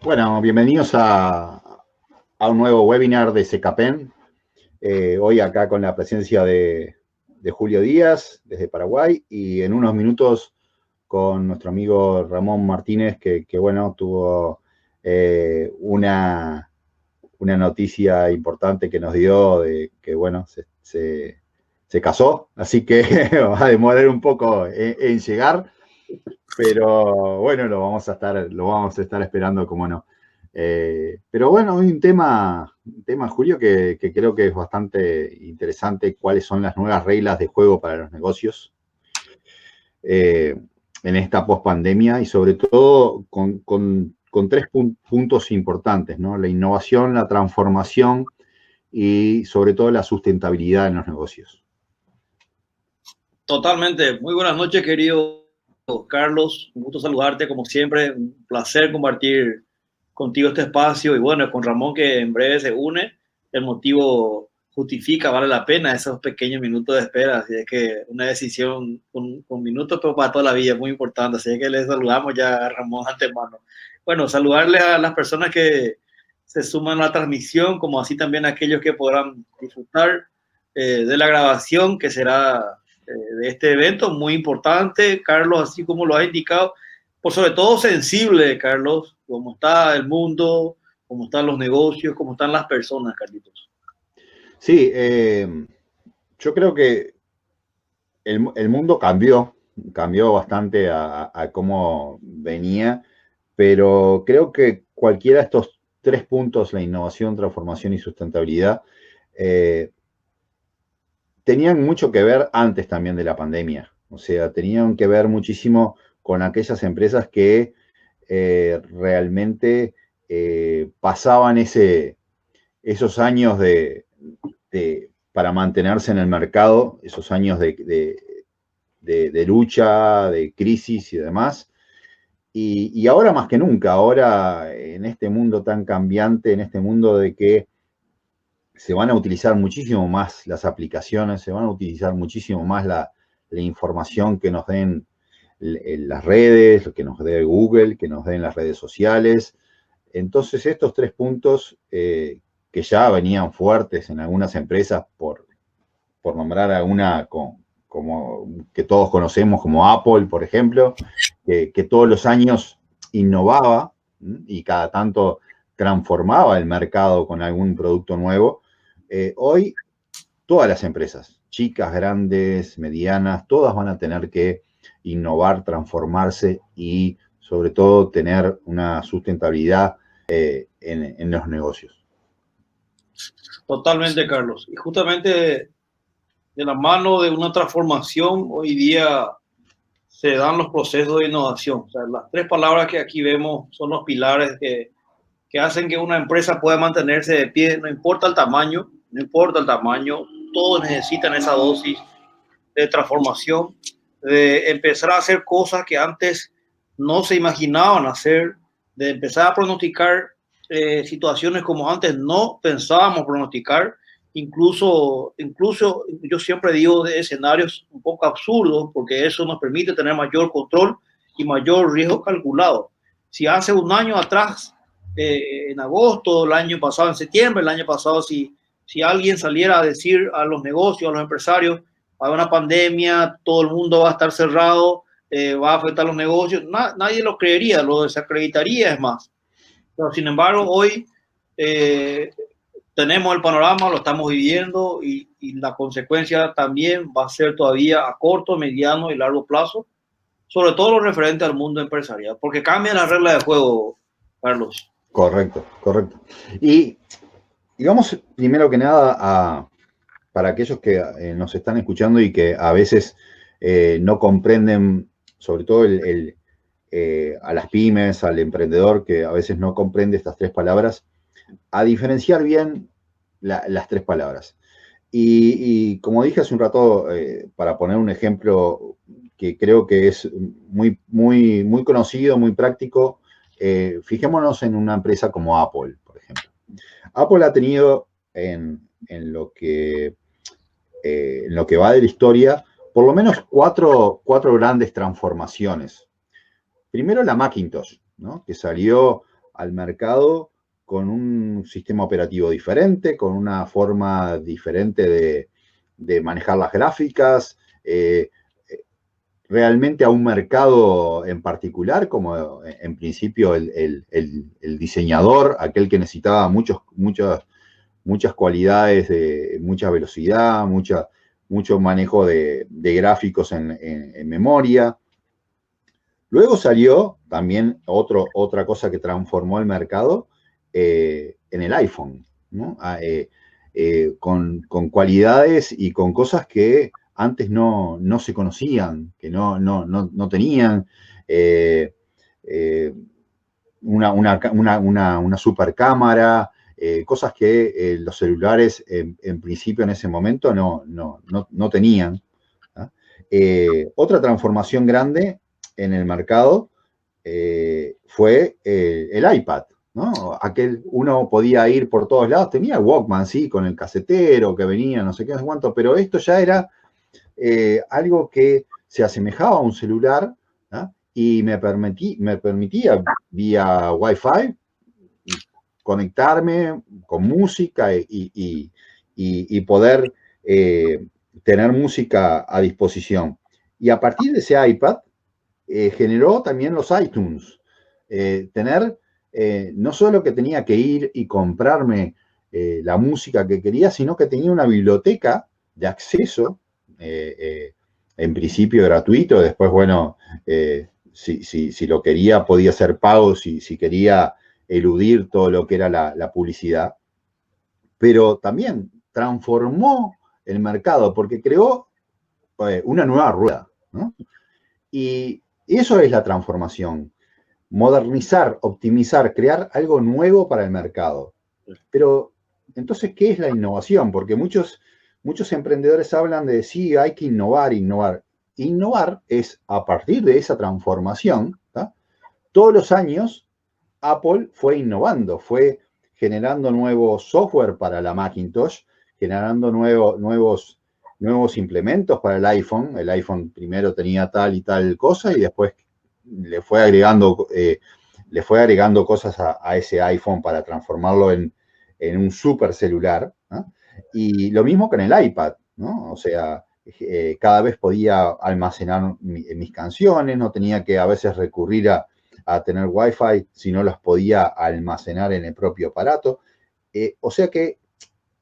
Bueno, bienvenidos a un nuevo webinar de Secapen. Hoy acá con la presencia de Julio Díaz desde Paraguay y en unos minutos con nuestro amigo Ramón Martínez que bueno, tuvo una noticia importante que nos dio de que bueno, se casó, así que va a demorar un poco en llegar, pero bueno, lo vamos a estar esperando, como no. Pero bueno, hay un tema, Julio, que creo que es bastante interesante, cuáles son las nuevas reglas de juego para los negocios eh, en esta pospandemia y sobre todo con tres puntos importantes, ¿no? La innovación, la transformación y sobre todo la sustentabilidad en los negocios. Totalmente. Muy buenas noches, querido Carlos. Un gusto saludarte como siempre. Un placer compartir contigo este espacio y bueno, con Ramón que en breve se une. El motivo justifica, vale la pena esos pequeños minutos de espera. Así es que una decisión con minutos, pero para toda la vida es muy importante. Así es que le saludamos ya a Ramón antemano. Bueno, saludarle a las personas que se suman a la transmisión, como así también a aquellos que podrán disfrutar de la grabación que será de este evento muy importante, Carlos, así como lo has indicado, por sobre todo sensible, Carlos, cómo está el mundo, cómo están los negocios, cómo están las personas, Carlitos. Sí, yo creo que el mundo cambió bastante a cómo venía, pero creo que cualquiera de estos tres puntos, la innovación, transformación y sustentabilidad, eh, tenían mucho que ver antes también de la pandemia. O sea, tenían que ver muchísimo con aquellas empresas que realmente pasaban esos años para mantenerse en el mercado, esos años de lucha, de crisis y demás. Y ahora más que nunca, ahora en este mundo tan cambiante, en este mundo de que se van a utilizar muchísimo más las aplicaciones, se van a utilizar muchísimo más la información que nos den las redes, que nos dé Google, que nos den las redes sociales. Entonces, estos tres puntos que ya venían fuertes en algunas empresas, por nombrar alguna como que todos conocemos, como Apple, por ejemplo, que todos los años innovaba y cada tanto transformaba el mercado con algún producto nuevo. Hoy todas las empresas, chicas, grandes, medianas, todas van a tener que innovar, transformarse y sobre todo tener una sustentabilidad en los negocios. Totalmente, Carlos. Y justamente de la mano de una transformación, hoy día se dan los procesos de innovación. O sea, las tres palabras que aquí vemos son los pilares que hacen que una empresa pueda mantenerse de pie, no importa el tamaño, no importa el tamaño, todos necesitan esa dosis de transformación, de empezar a hacer cosas que antes no se imaginaban hacer, de empezar a pronosticar situaciones como antes no pensábamos pronosticar, incluso yo siempre digo de escenarios un poco absurdos, porque eso nos permite tener mayor control y mayor riesgo calculado. Si hace un año atrás, en agosto, el año pasado, en septiembre, el año pasado, si alguien saliera a decir a los negocios, a los empresarios, hay una pandemia, todo el mundo va a estar cerrado, va a afectar los negocios, nadie lo creería, lo desacreditaría, es más. Pero sin embargo, hoy eh, tenemos el panorama, lo estamos viviendo y la consecuencia también va a ser todavía a corto, mediano y largo plazo, sobre todo lo referente al mundo empresarial, porque cambian las reglas de juego, Carlos. Correcto, correcto. Y digamos, primero que nada, para aquellos que nos están escuchando y que a veces no comprenden, sobre todo a las pymes, al emprendedor, que a veces no comprende estas tres palabras, a diferenciar bien las tres palabras. Y como dije hace un rato, para poner un ejemplo que creo que es muy conocido, muy práctico, fijémonos en una empresa como Apple, por ejemplo. Apple ha tenido en lo que va de la historia, por lo menos cuatro grandes transformaciones. Primero la Macintosh, ¿no? Que salió al mercado con un sistema operativo diferente, con una forma diferente de manejar las gráficas, realmente a un mercado en particular, como en principio el diseñador, aquel que necesitaba muchas cualidades, mucha velocidad, mucho manejo de gráficos en memoria. Luego salió también otra cosa que transformó el mercado en el iPhone, ¿no? Con cualidades y con cosas que antes no se conocían, que no tenían. Una super cámara, cosas que los celulares en principio en ese momento no tenían. ¿Ah? Otra transformación grande en el mercado fue el iPad, ¿no? Uno podía ir por todos lados, tenía el Walkman, sí, con el casetero que venía, no sé qué, no sé cuánto, pero esto ya era algo que se asemejaba a un celular, ¿no? Y me permitía vía Wi-Fi conectarme con música y poder tener música a disposición. Y a partir de ese iPad generó también los iTunes. No solo que tenía que ir y comprarme la música que quería, sino que tenía una biblioteca de acceso, en principio gratuito, después, bueno, si lo quería podía ser pago, si quería eludir todo lo que era la publicidad, pero también transformó el mercado porque creó una nueva rueda, ¿no? Y eso es la transformación, modernizar, optimizar, crear algo nuevo para el mercado. Pero entonces, ¿qué es la innovación? Porque muchos emprendedores hablan de sí, hay que innovar, innovar. Innovar es a partir de esa transformación, ¿tá? Todos los años Apple fue innovando, fue generando nuevos software para la Macintosh, generando nuevos implementos para el iPhone. El iPhone primero tenía tal y tal cosa y después le fue agregando cosas a ese iPhone para transformarlo en un super celular, ¿no? Y lo mismo con el iPad, ¿no? O sea, cada vez podía almacenar mis canciones, no tenía que a veces recurrir a tener Wi-Fi si no las podía almacenar en el propio aparato. O sea que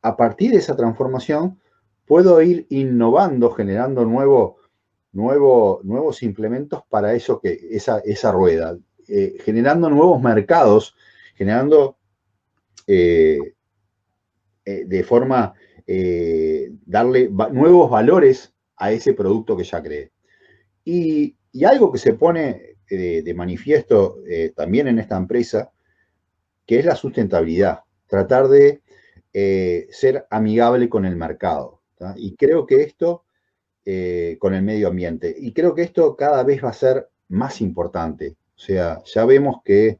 a partir de esa transformación puedo ir innovando, generando nuevos implementos para esa rueda, generando nuevos mercados, generando de forma darle nuevos valores a ese producto que ya creé. Y algo que se pone de manifiesto también en esta empresa, que es la sustentabilidad, tratar de ser amigable con el mercado, ¿tá? Y creo que esto, con el medio ambiente, y creo que esto cada vez va a ser más importante. O sea, ya vemos que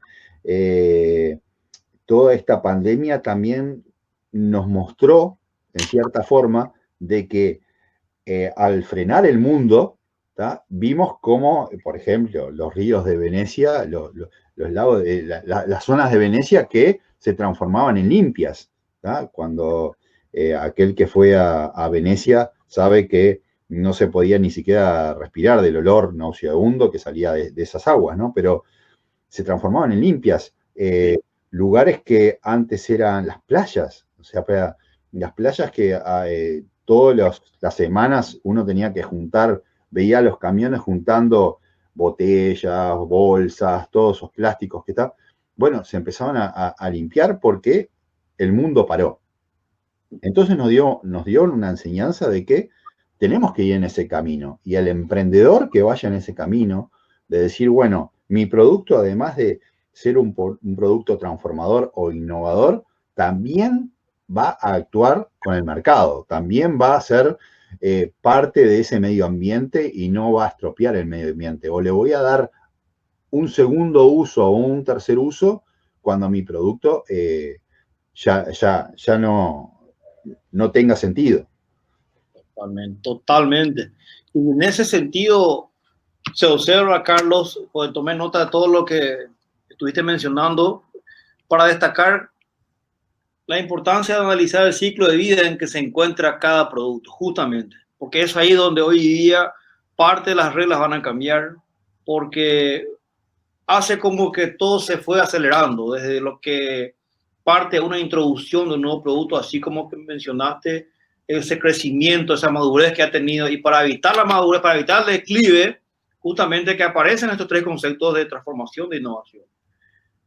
toda esta pandemia también nos mostró, en cierta forma, de que al frenar el mundo, ¿tá? Vimos cómo, por ejemplo, los ríos de Venecia, los lagos, las zonas de Venecia que se transformaban en limpias, ¿tá? Cuando aquel que fue a Venecia sabe que no se podía ni siquiera respirar del olor nauseabundo que salía de esas aguas, ¿no? Pero se transformaban en limpias. Lugares que antes eran las playas, o sea, las playas que todas las semanas uno tenía que juntar, veía los camiones juntando botellas, bolsas, todos esos plásticos que está. Bueno, se empezaban a limpiar porque el mundo paró. Entonces nos dio una enseñanza de que tenemos que ir en ese camino. Y el emprendedor que vaya en ese camino, de decir, bueno, mi producto, además de ser un producto transformador o innovador, también va a actuar con el mercado, también va a ser parte de ese medio ambiente y no va a estropear el medio ambiente. O le voy a dar un segundo uso o un tercer uso cuando mi producto ya no tenga sentido. Totalmente, totalmente. Y en ese sentido se observa, Carlos, pues tomé nota de todo lo que estuviste mencionando, para destacar la importancia de analizar el ciclo de vida en que se encuentra cada producto, justamente, porque es ahí donde hoy día parte de las reglas van a cambiar, porque hace como que todo se fue acelerando, desde lo que parte de una introducción de un nuevo producto, así como que mencionaste, ese crecimiento, esa madurez que ha tenido, y para evitar la madurez, para evitar el declive, justamente que aparecen estos tres conceptos de transformación, de innovación.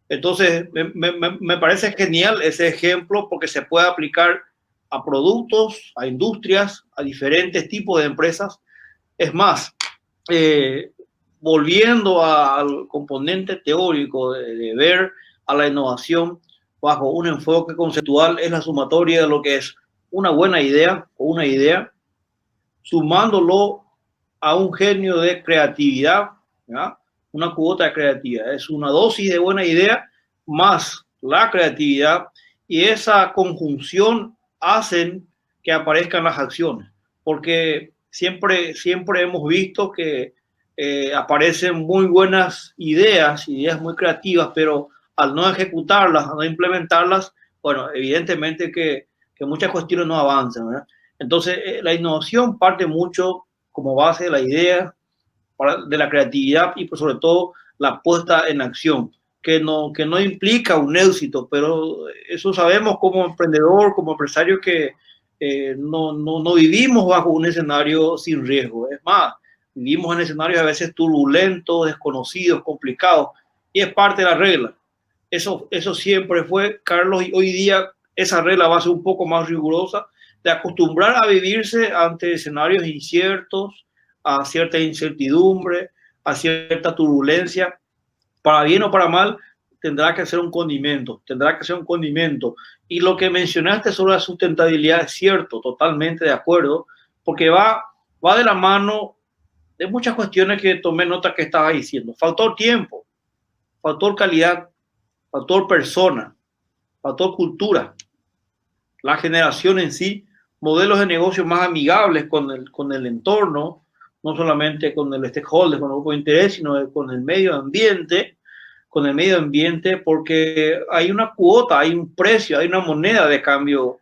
Entonces, me parece genial ese ejemplo porque se puede aplicar a productos, a industrias, a diferentes tipos de empresas. Es más, eh, volviendo al componente teórico de ver a la innovación bajo un enfoque conceptual, es la sumatoria de lo que es una buena idea o una idea, sumándolo a un genio de creatividad, ¿ya? Una cuota de creatividad. Es una dosis de buena idea más la creatividad, y esa conjunción hacen que aparezcan las acciones, porque siempre hemos visto que aparecen muy buenas ideas, ideas muy creativas, pero al no ejecutarlas, al no implementarlas, bueno, evidentemente que muchas cuestiones no avanzan, ¿verdad? Entonces, la innovación parte mucho como base de la idea, de la creatividad y, por sobre todo, la puesta en acción, que no implica un éxito, pero eso sabemos como emprendedor, como empresario, que no vivimos bajo un escenario sin riesgo. Es más, vivimos en escenarios a veces turbulentos, desconocidos, complicados, y es parte de la regla. Eso siempre fue, Carlos, y hoy día esa regla va a ser un poco más rigurosa, de acostumbrar a vivirse ante escenarios inciertos, a cierta incertidumbre, a cierta turbulencia, para bien o para mal, tendrá que ser un condimento, tendrá que ser un condimento. Y lo que mencionaste sobre la sustentabilidad es cierto, totalmente de acuerdo, porque va de la mano de muchas cuestiones que tomé nota que estaba diciendo. Factor tiempo, factor calidad, factor persona, factor cultura, la generación en sí, modelos de negocio más amigables con el entorno, no solamente con el stakeholder, con el grupo de interés, sino con el medio ambiente, porque hay una cuota, hay un precio, hay una moneda de cambio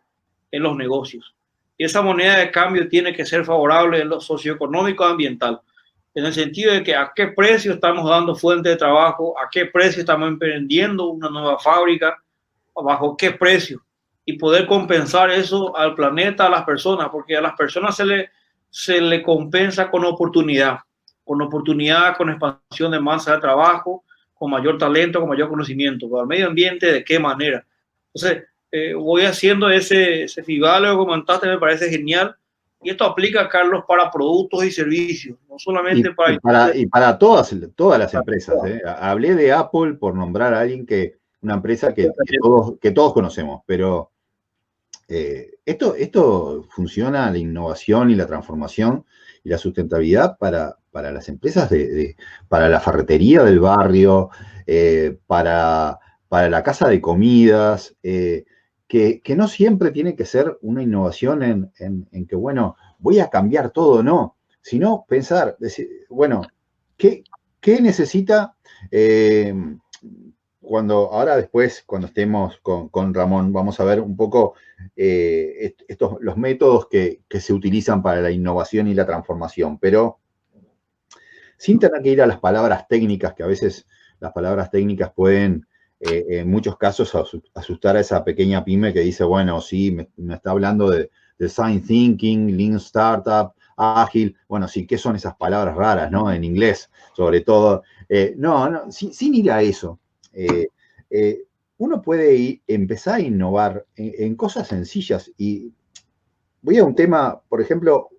en los negocios. Y esa moneda de cambio tiene que ser favorable en lo socioeconómico y ambiental, en el sentido de que a qué precio estamos dando fuente de trabajo, a qué precio estamos emprendiendo una nueva fábrica, bajo qué precio, y poder compensar eso al planeta, a las personas, porque a las personas se le compensa con oportunidad, con expansión de masa de trabajo, con mayor talento, con mayor conocimiento. Para el medio ambiente, ¿de qué manera? Entonces, voy haciendo ese figalo que comentaste, me parece genial. Y esto aplica, Carlos, para productos y servicios, no solamente para... Y para todas las empresas. Hablé de Apple por nombrar a alguien una empresa que todos conocemos, pero esto funciona, la innovación y la transformación y la sustentabilidad para las empresas, para la ferretería del barrio, para la casa de comidas, que no siempre tiene que ser una innovación en que, bueno, voy a cambiar todo, no, sino pensar, decir, bueno, ¿qué necesita? Ahora después, cuando estemos con Ramón, vamos a ver un poco los métodos que se utilizan para la innovación y la transformación, pero sin tener que ir a las palabras técnicas, que a veces las palabras técnicas pueden, en muchos casos, asustar a esa pequeña pyme que dice, bueno, sí, me está hablando de design thinking, lean startup, ágil, bueno, sí, ¿qué son esas palabras raras, no? En inglés, sobre todo. Sin ir a eso. Uno puede empezar a innovar en cosas sencillas, y voy a un tema, por ejemplo,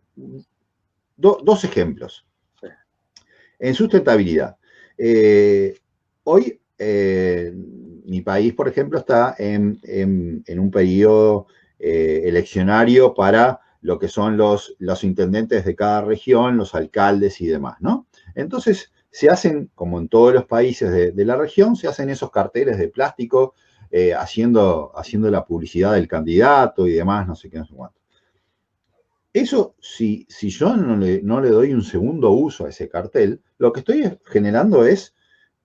dos ejemplos. En sustentabilidad. Hoy, mi país, por ejemplo, está en un periodo eleccionario para lo que son los intendentes de cada región, los alcaldes y demás, ¿no? Entonces, se hacen, como en todos los países de la región, se hacen esos carteles de plástico haciendo la publicidad del candidato y demás, no sé qué, no sé cuánto. Eso, si yo no le doy un segundo uso a ese cartel, lo que estoy generando es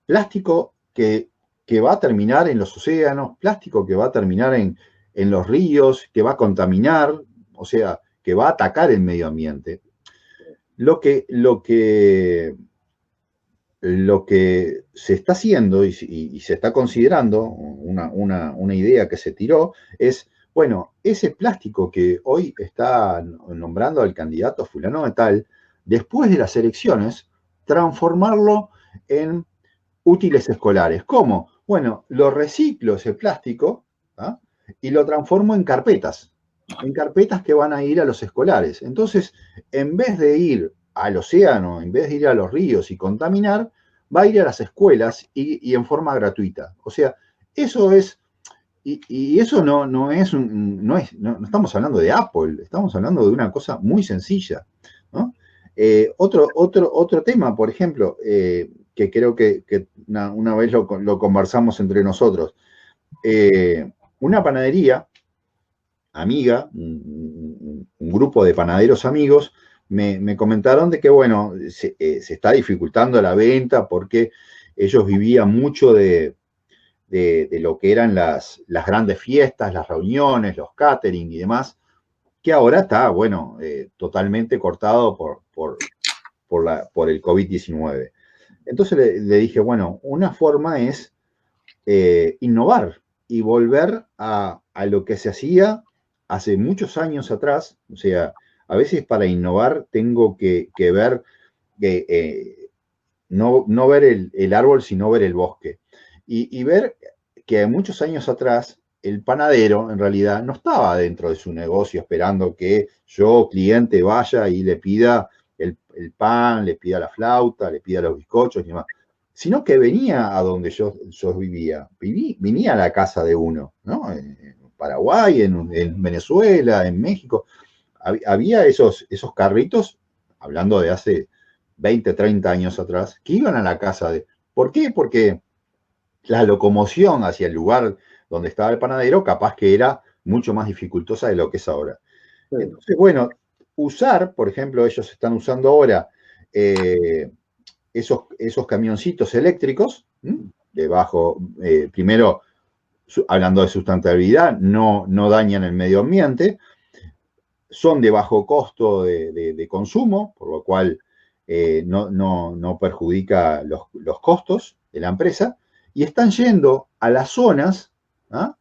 plástico que que va a terminar en los océanos, plástico que va a terminar en los ríos, que va a contaminar, o sea, que va a atacar el medio ambiente. Lo que se está haciendo y se está considerando, una idea que se tiró, es, bueno, ese plástico que hoy está nombrando al candidato fulano de tal, después de las elecciones, transformarlo en útiles escolares. ¿Cómo? Bueno, lo reciclo ese plástico, ¿ah? Y lo transformo en carpetas que van a ir a los escolares. Entonces, en vez de ir al océano, en vez de ir a los ríos y contaminar, va a ir a las escuelas y en forma gratuita. O sea, eso es, y eso no estamos hablando de Apple, estamos hablando de una cosa muy sencilla, ¿no? Otro tema, por ejemplo, que creo que una vez lo conversamos entre nosotros, una panadería amiga, un grupo de panaderos amigos, me comentaron de que, bueno, se está dificultando la venta porque ellos vivían mucho de lo que eran las grandes fiestas, las reuniones, los catering y demás, que ahora está, bueno, totalmente cortado por el COVID-19. Entonces le dije, bueno, una forma es innovar y volver a lo que se hacía hace muchos años atrás. O sea, a veces para innovar tengo que ver, no ver el árbol, sino ver el bosque. Y ver que muchos años atrás el panadero en realidad no estaba dentro de su negocio esperando que yo, cliente, vaya y le pida el pan, le pida la flauta, le pida los bizcochos y demás, sino que venía a donde yo vivía, venía a la casa de uno, ¿no? En Paraguay, en Venezuela, en México. Había esos carritos, hablando de hace 20, 30 años atrás, que iban a la casa de... ¿Por qué? Porque la locomoción hacia el lugar donde estaba el panadero capaz que era mucho más dificultosa de lo que es ahora. Entonces, bueno, usar, por ejemplo, ellos están usando ahora esos camioncitos eléctricos, de bajo, primero, hablando de sustentabilidad, no dañan el medio ambiente, son de bajo costo de consumo, por lo cual no perjudica los costos de la empresa, y están yendo a las zonas, ¿ah?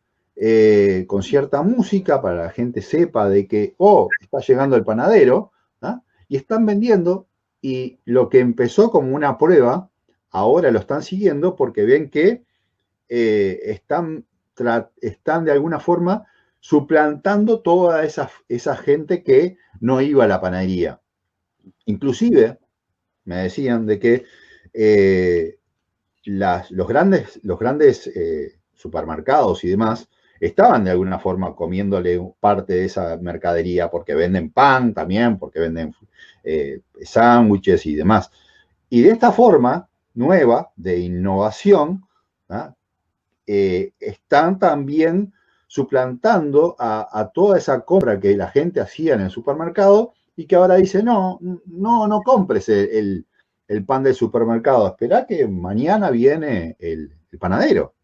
Con cierta música para que la gente sepa de que, está llegando el panadero, ¿ah? Y están vendiendo, y lo que empezó como una prueba, ahora lo están siguiendo porque ven que están de alguna forma suplantando toda esa gente que no iba a la panadería. Inclusive, me decían de que los grandes supermercados y demás estaban de alguna forma comiéndole parte de esa mercadería porque venden pan también, porque venden sándwiches y demás. Y de esta forma nueva de innovación, ¿ah? Están también suplantando a toda esa compra que la gente hacía en el supermercado y que ahora dice, no compres el pan del supermercado, espera que mañana viene el panadero.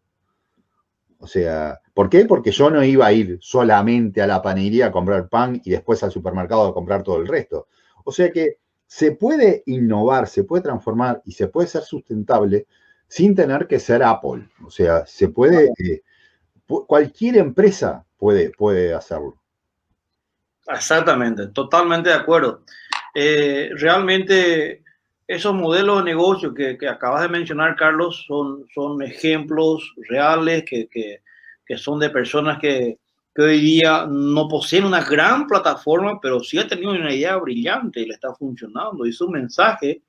O sea, ¿por qué? Porque yo no iba a ir solamente a la panadería a comprar pan y después al supermercado a comprar todo el resto. O sea que se puede innovar, se puede transformar y se puede ser sustentable sin tener que ser Apple. O sea, se puede, cualquier empresa puede hacerlo. Exactamente, totalmente de acuerdo. Realmente esos modelos de negocio que acabas de mencionar, Carlos, son ejemplos reales que son de personas que hoy día no poseen una gran plataforma, pero sí han tenido una idea brillante y le está funcionando. Y su mensaje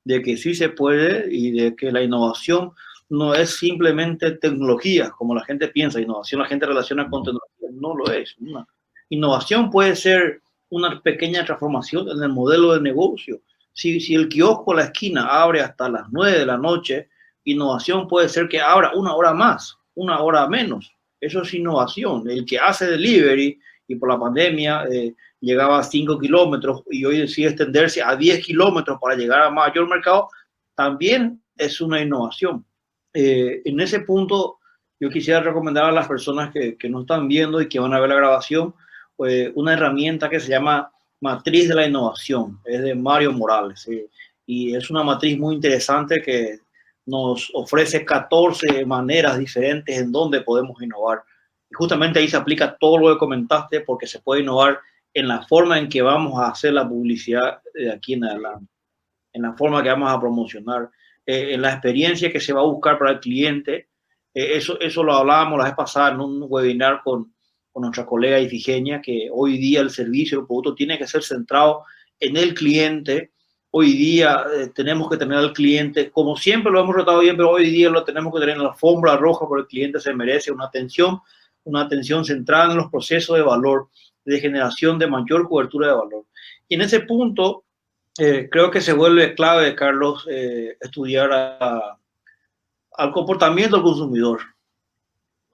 de que sí se puede y de que la innovación no es simplemente tecnología, como la gente piensa. Innovación la gente relaciona con tecnología, no lo es. Una innovación puede ser una pequeña transformación en el modelo de negocio. Si el kiosco a la esquina abre hasta las 9 de la noche, innovación puede ser que abra una hora más, una hora menos. Eso es innovación. El que hace delivery y por la pandemia llegaba a 5 kilómetros y hoy decide extenderse a 10 kilómetros para llegar a mayor mercado, también es una innovación. En ese punto, yo quisiera recomendar a las personas que nos están viendo y que van a ver la grabación, una herramienta que se llama Matriz de la Innovación. Es de Mario Morales. Y es una matriz muy interesante que nos ofrece 14 maneras diferentes en donde podemos innovar. Y justamente ahí se aplica todo lo que comentaste, porque se puede innovar en la forma en que vamos a hacer la publicidad de aquí en adelante, en la forma que vamos a promocionar, en la experiencia que se va a buscar para el cliente. Eso lo hablábamos la vez pasada en un webinar con nuestra colega Ifigenia, que hoy día el servicio, el producto tiene que ser centrado en el cliente. Hoy día tenemos que tener al cliente, como siempre lo hemos tratado bien, pero hoy día lo tenemos que tener en la alfombra roja, porque el cliente se merece una atención centrada en los procesos de valor, de generación de mayor cobertura de valor. Y en ese punto, creo que se vuelve clave, Carlos, estudiar al comportamiento del consumidor,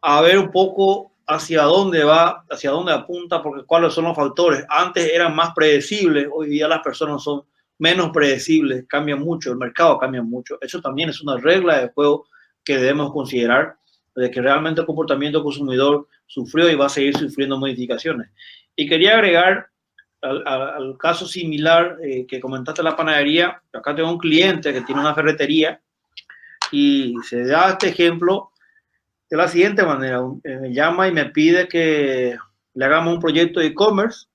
a ver un poco hacia dónde va, hacia dónde apunta, porque cuáles son los factores. Antes eran más predecibles, hoy día las personas son menos predecibles, cambia mucho, el mercado cambia mucho. Eso también es una regla de juego que debemos considerar, de que realmente el comportamiento del consumidor sufrió y va a seguir sufriendo modificaciones. Y quería agregar al caso similar que comentaste la panadería. Acá tengo un cliente que tiene una ferretería y se da este ejemplo de la siguiente manera. Me llama y me pide que le hagamos un proyecto de e-commerce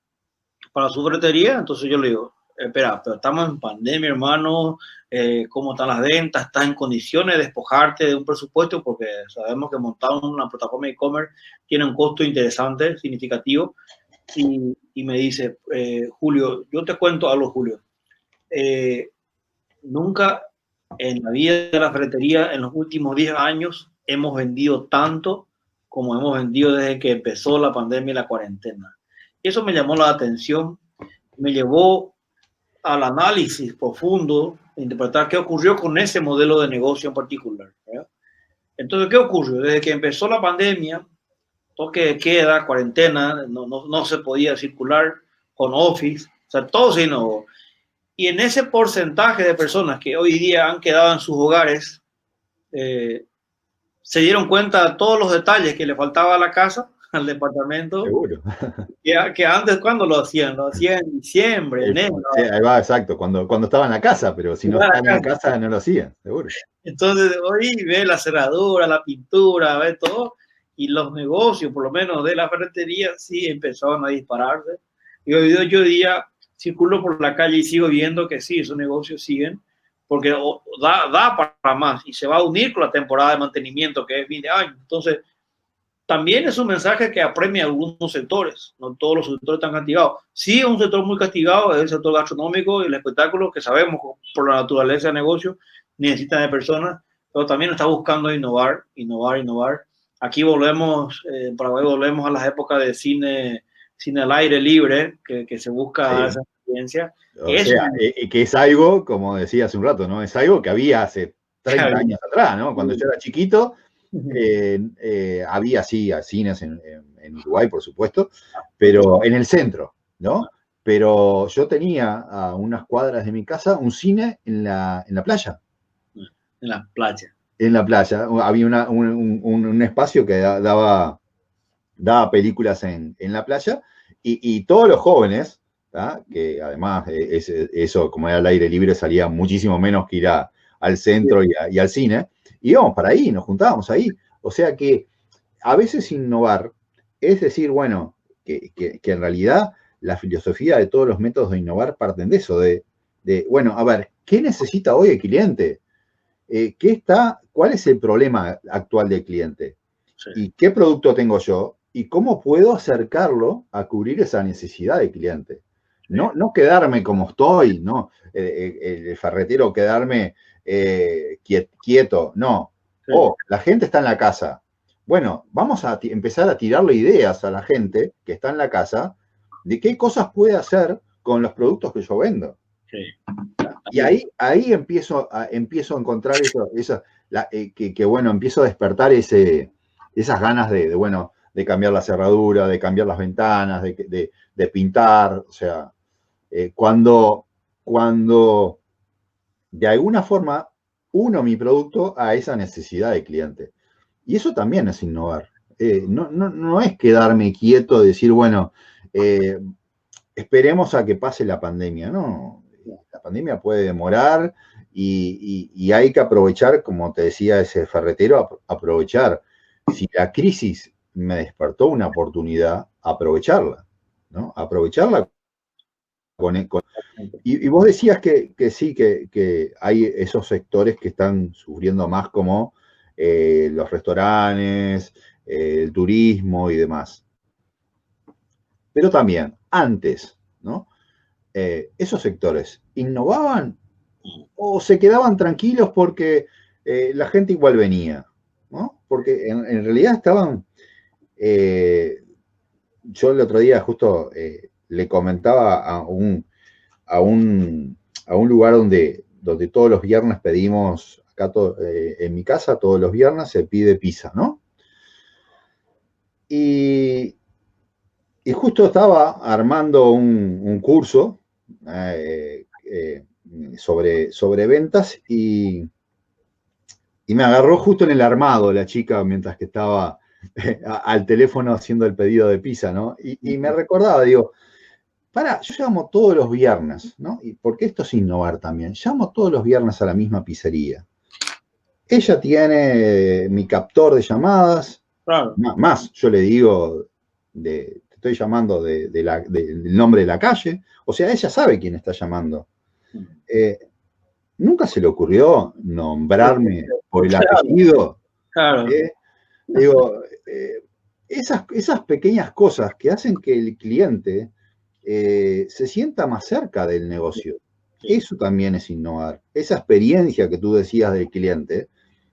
para su ferretería. Entonces yo le digo, espera, pero estamos en pandemia, hermano, ¿cómo están las ventas? ¿Estás en condiciones de despojarte de un presupuesto? Porque sabemos que montar una plataforma de e-commerce tiene un costo interesante, significativo. Y me dice, Julio, yo te cuento algo, Julio. Nunca en la vida de la ferretería en los últimos 10 años hemos vendido tanto como hemos vendido desde que empezó la pandemia y la cuarentena. Y eso me llamó la atención, me llevó al análisis profundo, de interpretar qué ocurrió con ese modelo de negocio en particular, ¿verdad? Entonces, ¿qué ocurrió? Desde que empezó la pandemia, toque de queda, cuarentena, no se podía circular con office, o sea, todo se innovó. Y en ese porcentaje de personas que hoy día han quedado en sus hogares, se dieron cuenta de todos los detalles que le faltaba a la casa, al departamento. Seguro. Que antes, ¿cuándo lo hacían? Lo hacían en diciembre, enero. Sí, ahí va, exacto, cuando estaba en la casa, pero si no estaban en la casa no lo hacían, seguro. Entonces, hoy ve la cerradura, la pintura, ve todo, y los negocios, por lo menos de la ferretería, sí empezaron a dispararse. Y hoy día circulo por la calle y sigo viendo que sí, esos negocios siguen, porque da para más y se va a unir con la temporada de mantenimiento que es fin de año. Entonces, también es un mensaje que apremia a algunos sectores, no todos los sectores están castigados. Sí, un sector muy castigado es el sector gastronómico y el espectáculo, que sabemos por la naturaleza del negocio necesitan de personas, pero también está buscando innovar. Aquí volvemos, en Paraguay volvemos a las épocas de cine al aire libre, que se busca esa experiencia. O sea, que es algo, como decía hace un rato, ¿no? Es algo que había hace 30 años atrás, ¿no? Cuando yo era chiquito, había, sí, cines en Uruguay, por supuesto, pero en el centro, ¿no? Pero yo tenía a unas cuadras de mi casa un cine en la playa. En la playa. En la playa. Había un espacio que daba películas en la playa y todos los jóvenes, ¿tá? Que además eso, como era al aire libre, salía muchísimo menos que ir al centro y al cine, íbamos para ahí, nos juntábamos ahí. O sea que a veces innovar es decir, bueno, que en realidad la filosofía de todos los métodos de innovar parten de eso, de bueno, a ver, ¿qué necesita hoy el cliente? ¿Cuál es el problema actual del cliente? Sí. ¿Y qué producto tengo yo? ¿Y cómo puedo acercarlo a cubrir esa necesidad del cliente? No quedarme como estoy, ¿no? El ferretero quedarme quieto, no. Sí. La gente está en la casa. Bueno, vamos a empezar a tirarle ideas a la gente que está en la casa de qué cosas puede hacer con los productos que yo vendo. Sí. Y ahí empiezo a encontrar bueno, empiezo a despertar esas ganas de cambiar la cerradura, de cambiar las ventanas, de pintar. O sea, cuando de alguna forma uno mi producto a esa necesidad del cliente. Y eso también es innovar. No es quedarme quieto, decir, bueno, esperemos a que pase la pandemia. No, la pandemia puede demorar y hay que aprovechar, como te decía ese ferretero, aprovechar. Si la crisis me despertó una oportunidad, aprovecharla, ¿no? Aprovecharla y vos decías que sí, que hay esos sectores que están sufriendo más como los restaurantes, el turismo y demás. Pero también, antes, ¿no? Esos sectores innovaban o se quedaban tranquilos porque la gente igual venía, ¿no? Porque en realidad estaban, yo el otro día justo le comentaba a un, a un lugar donde todos los viernes pedimos, acá en mi casa todos los viernes se pide pizza, ¿no? Y, y justo estaba armando un curso sobre ventas y me agarró justo en el armado la chica mientras que estaba al teléfono haciendo el pedido de pizza, ¿no? Y me recordaba, digo, yo llamo todos los viernes, ¿no? Y porque esto es innovar también. Llamo todos los viernes a la misma pizzería. Ella tiene mi captor de llamadas. Claro. Más, yo le digo, te estoy llamando del nombre de la calle. O sea, ella sabe quién está llamando. ¿Nunca se le ocurrió nombrarme por el apellido? Claro. Digo, esas pequeñas cosas que hacen que el cliente se sienta más cerca del negocio. Eso también es innovar. Esa experiencia que tú decías del cliente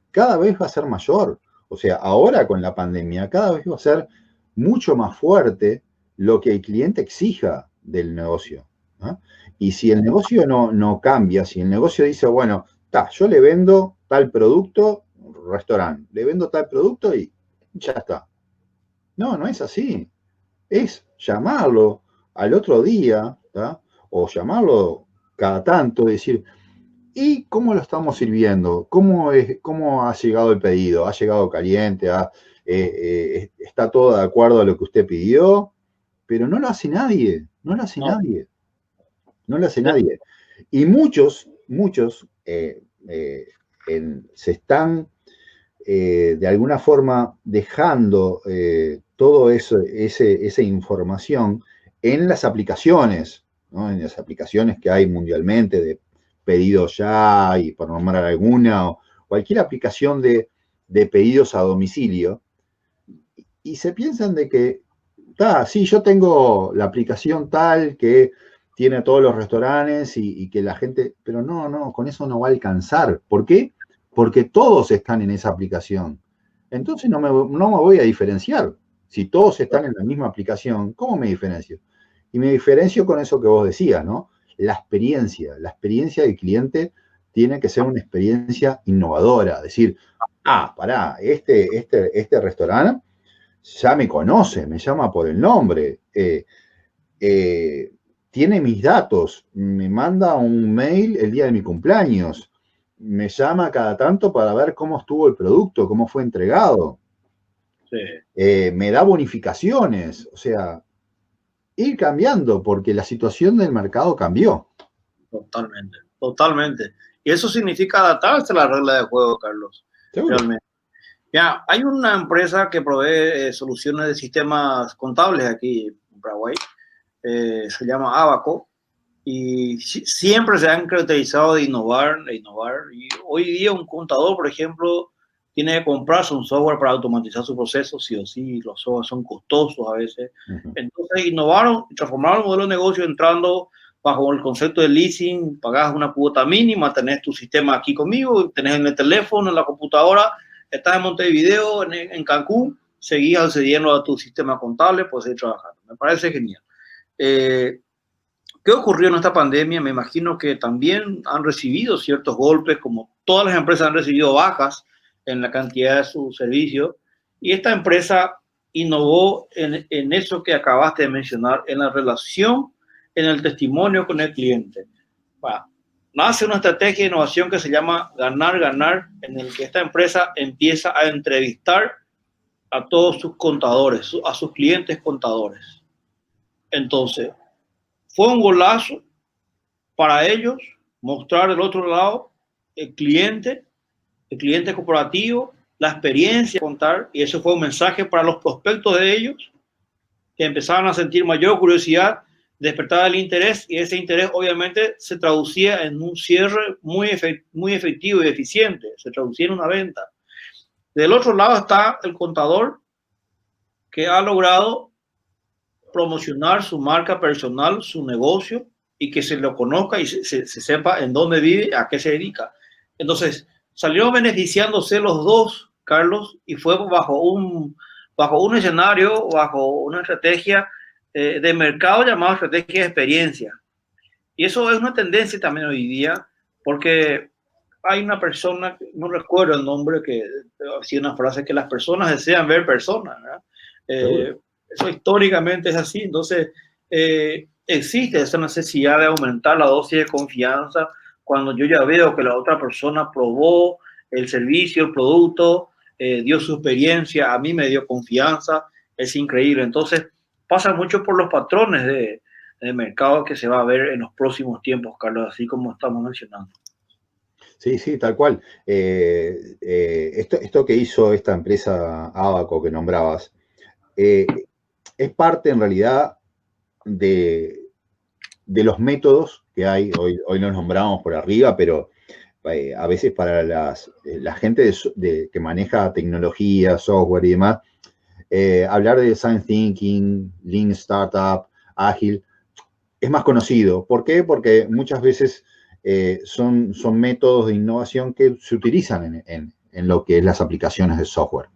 cada vez va a ser mayor. O sea, ahora con la pandemia cada vez va a ser mucho más fuerte lo que el cliente exija del negocio, ¿no? Y si el negocio no cambia, si el negocio dice, bueno, yo le vendo tal producto, restaurante, le vendo tal producto y ya está. No es así. Es llamarlo al otro día, ¿tá? O llamarlo cada tanto, decir, ¿y cómo lo estamos sirviendo? ¿Cómo ha llegado el pedido? ¿Ha llegado caliente? ¿Está todo de acuerdo a lo que usted pidió? Pero no lo hace nadie, no lo hace nadie, no lo hace nadie. Y muchos se están de alguna forma dejando toda esa información en las aplicaciones, ¿no? En las aplicaciones que hay mundialmente de pedidos ya, y por nombrar alguna, o cualquier aplicación de pedidos a domicilio, y se piensan de que, sí, yo tengo la aplicación tal que tiene todos los restaurantes y que la gente, pero no, con eso no va a alcanzar. ¿Por qué? Porque todos están en esa aplicación. Entonces no me voy a diferenciar. Si todos están en la misma aplicación, ¿cómo me diferencio? Y me diferencio con eso que vos decías, ¿no? La experiencia del cliente tiene que ser una experiencia innovadora. Decir, pará, este restaurante ya me conoce, me llama por el nombre, tiene mis datos, me manda un mail el día de mi cumpleaños, me llama cada tanto para ver cómo estuvo el producto, cómo fue entregado, me da bonificaciones, o sea, ir cambiando porque la situación del mercado cambió. Totalmente. Y eso significa adaptarse a la regla de juego, Carlos. ¿Seguro? Realmente. Ya, hay una empresa que provee soluciones de sistemas contables aquí en Paraguay, se llama Abaco, y siempre se han caracterizado de innovar. Y hoy día un contador, por ejemplo, tiene que comprarse un software para automatizar su proceso, sí o sí, los softwares son costosos a veces. Entonces innovaron y transformaron el modelo de negocio entrando bajo el concepto de leasing, pagás una cuota mínima, tenés tu sistema aquí conmigo, tenés en el teléfono, en la computadora, estás en Montevideo, en Cancún, seguís accediendo a tu sistema contable, puedes seguir trabajando. Me parece genial. ¿Qué ocurrió en esta pandemia? Me imagino que también han recibido ciertos golpes, como todas las empresas han recibido bajas en la cantidad de sus servicios, y esta empresa innovó en eso que acabaste de mencionar, en la relación, en el testimonio con el cliente. nace una estrategia de innovación que se llama ganar, ganar, en el que esta empresa empieza a entrevistar a todos sus contadores, a sus clientes contadores. Entonces, fue un golazo para ellos mostrar del otro lado el cliente corporativo, la experiencia de contar, y eso fue un mensaje para los prospectos de ellos, que empezaban a sentir mayor curiosidad, despertaba el interés, y ese interés obviamente se traducía en un cierre muy efectivo y eficiente, se traducía en una venta. Del otro lado está el contador, que ha logrado promocionar su marca personal, su negocio, y que se lo conozca y se sepa en dónde vive, a qué se dedica. Entonces, salieron beneficiándose los dos, Carlos, y fue bajo un escenario, bajo una estrategia de mercado llamada estrategia de experiencia. Y eso es una tendencia también hoy día, porque hay una persona, no recuerdo el nombre, que hacía una frase, que las personas desean ver personas, ¿verdad? Eso históricamente es así. Entonces, existe esa necesidad de aumentar la dosis de confianza cuando yo ya veo que la otra persona probó el servicio, el producto, dio su experiencia, a mí me dio confianza, es increíble. Entonces, pasa mucho por los patrones de mercado que se va a ver en los próximos tiempos, Carlos, así como estamos mencionando. Sí, sí, tal cual. Esto que hizo esta empresa Abaco que nombrabas, es parte en realidad de los métodos que hay. Hoy los nombramos por arriba, pero a veces para la gente que maneja tecnología, software y demás, hablar de design thinking, lean startup, ágil, es más conocido. ¿Por qué? Porque muchas veces son métodos de innovación que se utilizan en lo que es las aplicaciones de software.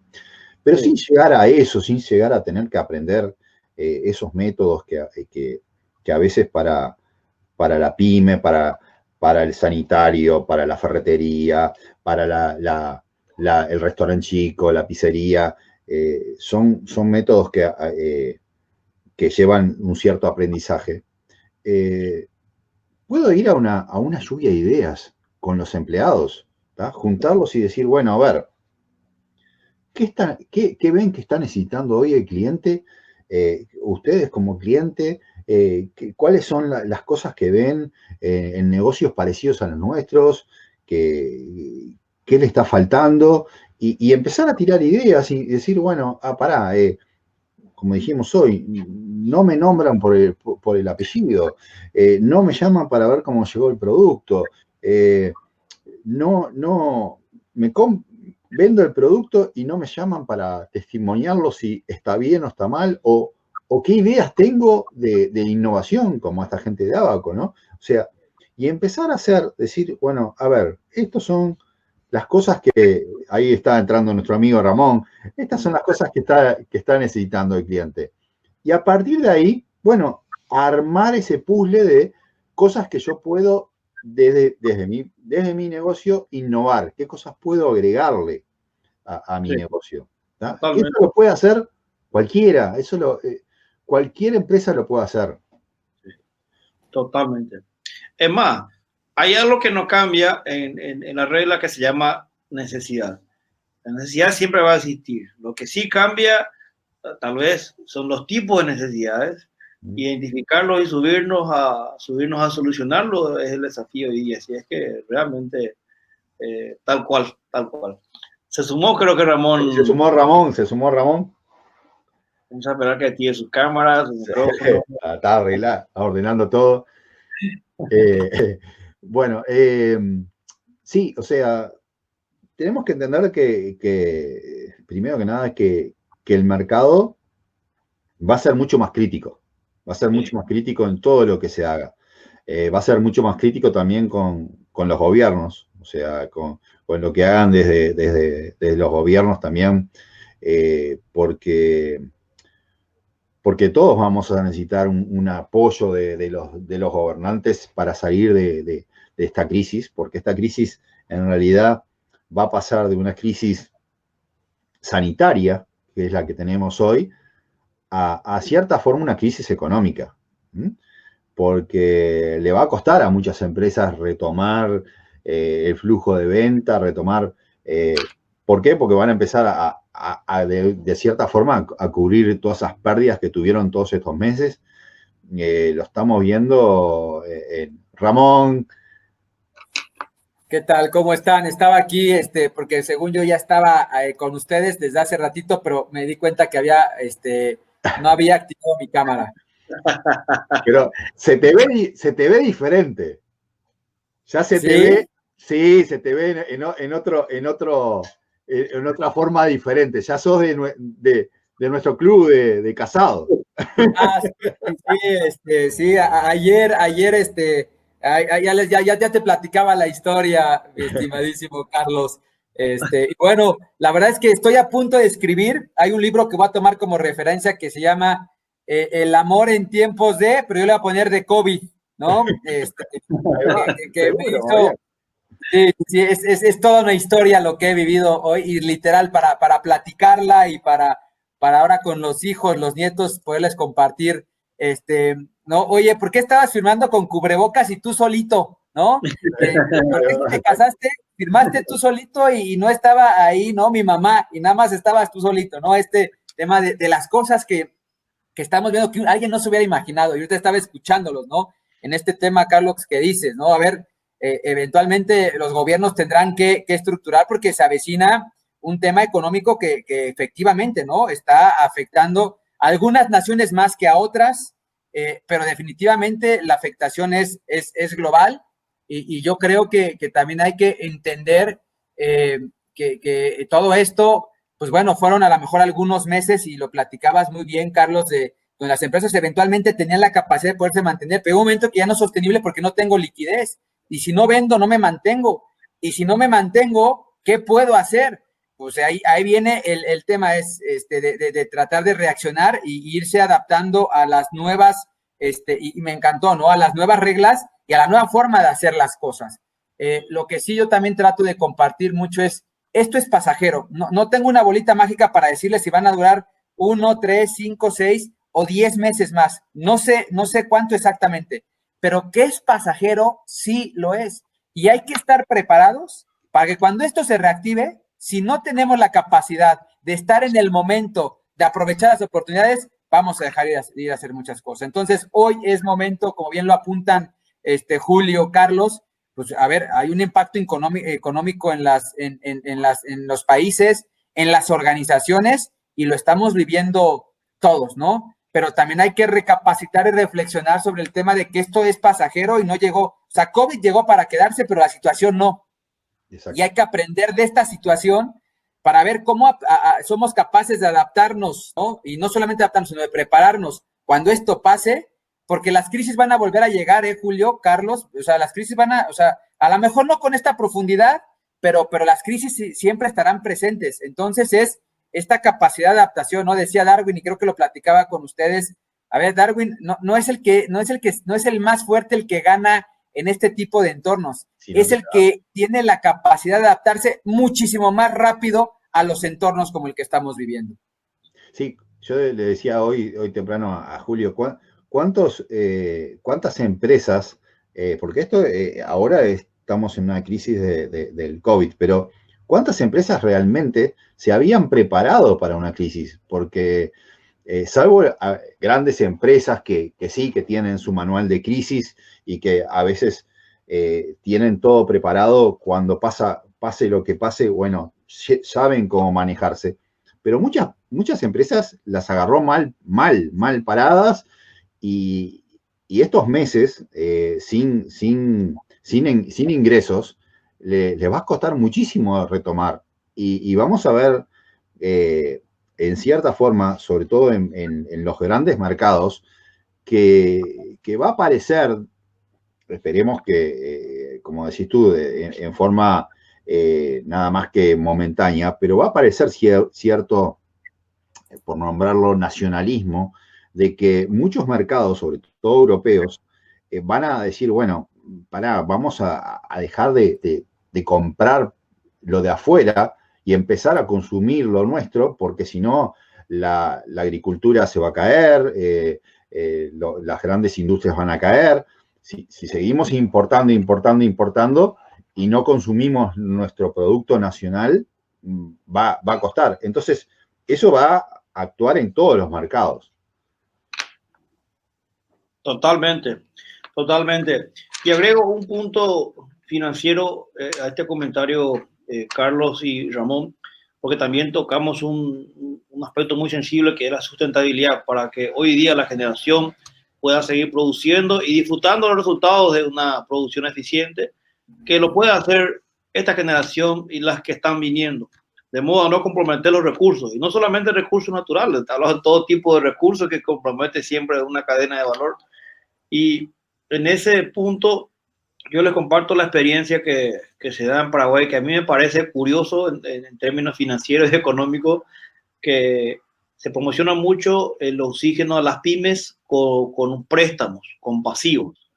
Pero sin llegar a eso, sin llegar a tener que aprender esos métodos que a veces para la pyme, para el sanitario, para la ferretería, para el restaurante chico, la pizzería, son métodos que llevan un cierto aprendizaje. Puedo ir a una lluvia de ideas con los empleados, ¿tá? Juntarlos y decir, bueno, a ver, ¿qué ven que está necesitando hoy el cliente? Ustedes como cliente, ¿cuáles son las cosas que ven en negocios parecidos a los nuestros? ¿Qué le está faltando? Y empezar a tirar ideas y decir, bueno, pará, como dijimos hoy, no me nombran por el apellido, no me llaman para ver cómo llegó el producto, vendo el producto y no me llaman para testimoniarlo si está bien o está mal, o qué ideas tengo de innovación, como esta gente de Abaco, ¿no? O sea, y empezar a decir, bueno, a ver, estos son las cosas que, ahí está entrando nuestro amigo Ramón, estas son las cosas que está necesitando el cliente. Y a partir de ahí, bueno, armar ese puzzle de cosas que yo puedo, desde mi negocio, innovar. ¿Qué cosas puedo agregarle a mi negocio? Que eso lo puede hacer cualquiera, cualquier empresa lo puede hacer. Totalmente. Es más, hay algo que no cambia en la regla que se llama necesidad. La necesidad siempre va a existir. Lo que sí cambia, tal vez, son los tipos de necesidades. Identificarlos y subirnos a solucionarlo es el desafío. Y así es que realmente, tal cual. Se sumó, creo que Ramón. Se sumó Ramón. Vamos a esperar que active sus cámaras, su micrófono. Está arreglado, está ordenando todo. Bueno, sí, o sea, tenemos que entender que primero que nada, que el mercado va a ser mucho más crítico. Va a ser mucho más crítico en todo lo que se haga. Va a ser mucho más crítico también con los gobiernos, o sea, con lo que hagan desde los gobiernos también, porque todos vamos a necesitar un apoyo de los gobernantes para salir de esta crisis, porque esta crisis en realidad va a pasar de una crisis sanitaria, que es la que tenemos hoy, a cierta forma una crisis económica. porque le va a costar a muchas empresas retomar el flujo de venta, retomar... ¿Por qué? Porque van a empezar de cierta forma a cubrir todas esas pérdidas que tuvieron todos estos meses. Lo estamos viendo en Ramón. ¿Qué tal? ¿Cómo están? Estaba aquí, porque según yo ya estaba con ustedes desde hace ratito, pero me di cuenta que no había activado mi cámara. Pero se te ve diferente. Ya se ¿Sí? te ve, sí, se te ve en otra forma diferente. Ya sos de nuestro club de casados. Ah, sí, ayer, ya te platicaba la historia, mi estimadísimo Carlos. Y bueno, la verdad es que estoy a punto de escribir. Hay un libro que voy a tomar como referencia que se llama El amor en tiempos de, pero yo le voy a poner de COVID, ¿no? Que me hizo. Sí, es toda una historia lo que he vivido hoy y literal para platicarla y para ahora con los hijos, los nietos, poderles compartir, ¿no? Oye, ¿por qué estabas firmando con cubrebocas y tú solito, ¿no? ¿Por qué te casaste? Firmaste tú solito y no estaba ahí, ¿no? Mi mamá, y nada más estabas tú solito, ¿no? Este tema de las cosas que estamos viendo que alguien no se hubiera imaginado. Y ahorita estaba escuchándolos, ¿no? En este tema, Carlos, que dices, ¿no? A ver, eventualmente los gobiernos tendrán que estructurar porque se avecina un tema económico que efectivamente, ¿no? Está afectando a algunas naciones más que a otras, pero definitivamente la afectación es global y yo creo que también hay que entender que todo esto pues bueno, fueron a lo mejor algunos meses y lo platicabas muy bien, Carlos, de donde las empresas eventualmente tenían la capacidad de poderse mantener, pero hay un momento que ya no es sostenible porque no tengo liquidez. Y si no vendo, no me mantengo. Y si no me mantengo, ¿qué puedo hacer? Pues ahí viene el tema, es de tratar de reaccionar y irse adaptando a las nuevas, y me encantó, ¿no? A las nuevas reglas y a la nueva forma de hacer las cosas. Lo que sí yo también trato de compartir mucho es esto es pasajero. No tengo una bolita mágica para decirles si van a durar 1, 3, 5, 6 o 10 meses más. No sé cuánto exactamente, pero que es pasajero, sí lo es. Y hay que estar preparados para que cuando esto se reactive, si no tenemos la capacidad de estar en el momento, de aprovechar las oportunidades, vamos a dejar ir a hacer muchas cosas. Entonces, hoy es momento, como bien lo apuntan Julio, Carlos, pues a ver, hay un impacto económico en los países, en las organizaciones, y lo estamos viviendo todos, ¿no? Pero también hay que recapacitar y reflexionar sobre el tema de que esto es pasajero y no llegó, o sea, COVID llegó para quedarse, pero la situación no. Exacto. Y hay que aprender de esta situación para ver cómo somos capaces de adaptarnos, ¿no? Y no solamente adaptarnos, sino de prepararnos cuando esto pase, porque las crisis van a volver a llegar, Julio, Carlos, o sea, las crisis o sea, a lo mejor no con esta profundidad, pero las crisis siempre estarán presentes. Entonces es esta capacidad de adaptación, ¿no? Decía Darwin, y creo que lo platicaba con ustedes. A ver, Darwin no es el más fuerte el que gana en este tipo de entornos, sí, es el que tiene la capacidad de adaptarse muchísimo más rápido a los entornos como el que estamos viviendo. Sí, yo le decía hoy temprano a Julio, ¿cuántas empresas, porque esto ahora estamos en una crisis del COVID, pero ¿cuántas empresas realmente se habían preparado para una crisis? Porque salvo grandes empresas que sí, que tienen su manual de crisis y que a veces tienen todo preparado, cuando pase lo que pase, bueno, saben cómo manejarse. Pero muchas empresas las agarró mal paradas y estos meses sin ingresos les va a costar muchísimo retomar. Y vamos a ver, en cierta forma, sobre todo en los grandes mercados, que va a aparecer, esperemos que, como decís tú, en forma nada más que momentánea, pero va a aparecer cierto, por nombrarlo, nacionalismo, de que muchos mercados, sobre todo europeos, van a decir, bueno, vamos a dejar de comprar lo de afuera y empezar a consumir lo nuestro, porque si no, la agricultura se va a caer, las grandes industrias van a caer. Si seguimos importando y no consumimos nuestro producto nacional, va a costar. Entonces, eso va a actuar en todos los mercados. Totalmente. Y agrego un punto financiero a este comentario, Carlos y Ramón, porque también tocamos un aspecto muy sensible que es la sustentabilidad, para que hoy día la generación pueda seguir produciendo y disfrutando los resultados de una producción eficiente, que lo pueda hacer esta generación y las que están viniendo, de modo a no comprometer los recursos, y no solamente recursos naturales, hablamos de todo tipo de recursos que compromete siempre una cadena de valor. Y en ese punto yo les comparto la experiencia que se da en Paraguay, que a mí me parece curioso en términos financieros y económicos, que se promociona mucho el oxígeno a las pymes con préstamos, con pasivos.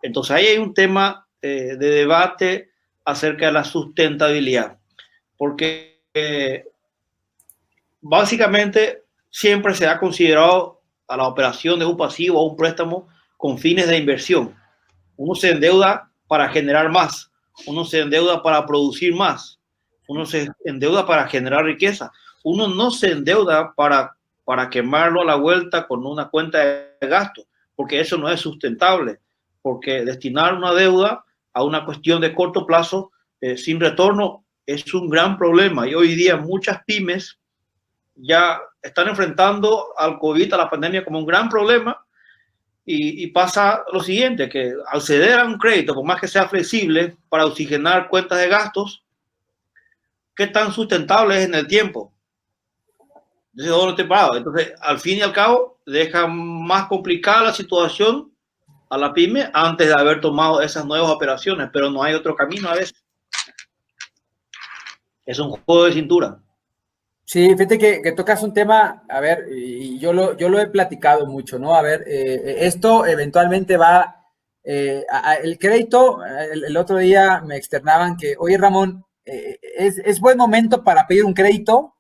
Entonces ahí hay un tema de debate acerca de la sustentabilidad, porque básicamente siempre se ha considerado a la operación de un pasivo o un préstamo con fines de inversión. Uno se endeuda para generar más, uno se endeuda para producir más, uno se endeuda para generar riqueza. Uno no se endeuda para quemarlo a la vuelta con una cuenta de gasto, porque eso no es sustentable, porque destinar una deuda a una cuestión de corto plazo sin retorno es un gran problema. Y hoy día muchas pymes ya están enfrentando al COVID, a la pandemia, como un gran problema. Y pasa lo siguiente, que al ceder a un crédito, por más que sea flexible, para oxigenar cuentas de gastos, ¿qué tan sustentable es en el tiempo? Entonces, al fin y al cabo, deja más complicada la situación a la pyme antes de haber tomado esas nuevas operaciones, pero no hay otro camino a veces. Es un juego de cintura. Sí, fíjate que tocas un tema, a ver, y yo lo he platicado mucho, ¿no? A ver, esto eventualmente va, el crédito, el otro día me externaban que, oye Ramón, ¿es buen momento para pedir un crédito?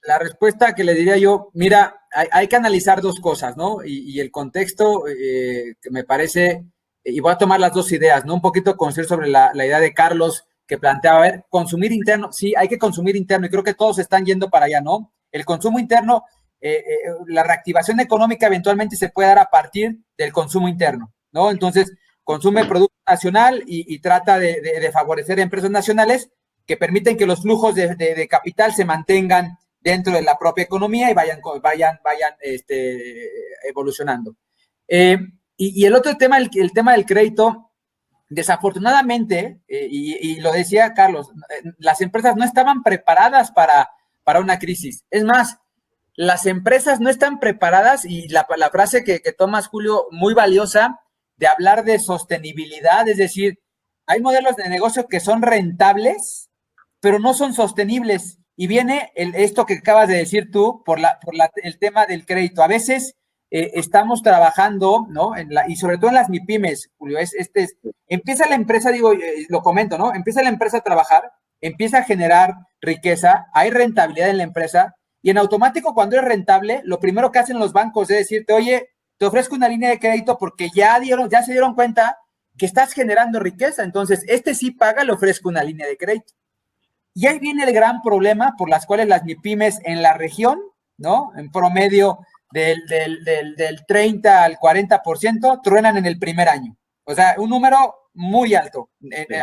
La respuesta que le diría yo, mira, hay que analizar dos cosas, ¿no? Y el contexto que me parece, y voy a tomar las dos ideas, ¿no? Un poquito construir sobre la idea de Carlos, que planteaba, a ver, consumir interno, sí, hay que consumir interno, y creo que todos están yendo para allá, ¿no? El consumo interno, la reactivación económica eventualmente se puede dar a partir del consumo interno, ¿no? Entonces, consume producto nacional y trata de favorecer empresas nacionales que permiten que los flujos de capital se mantengan dentro de la propia economía y vayan evolucionando. Y el otro tema, el tema del crédito, desafortunadamente, y lo decía Carlos, las empresas no estaban preparadas para una crisis. Es más, las empresas no están preparadas, y la frase que tomas, Julio, muy valiosa, de hablar de sostenibilidad, es decir, hay modelos de negocio que son rentables, pero no son sostenibles. Y viene esto que acabas de decir tú por el tema del crédito. A veces estamos trabajando, ¿no? Y sobre todo en las MIPYMES, Julio, empieza la empresa, lo comento, ¿no? Empieza la empresa a trabajar, empieza a generar riqueza, hay rentabilidad en la empresa, y en automático, cuando es rentable, lo primero que hacen los bancos es decirte, oye, te ofrezco una línea de crédito porque ya se dieron cuenta que estás generando riqueza, entonces sí paga, le ofrezco una línea de crédito. Y ahí viene el gran problema por las cuales las MIPYMES en la región, ¿no? En promedio del 30 al 40% truenan en el primer año. O sea, un número muy alto.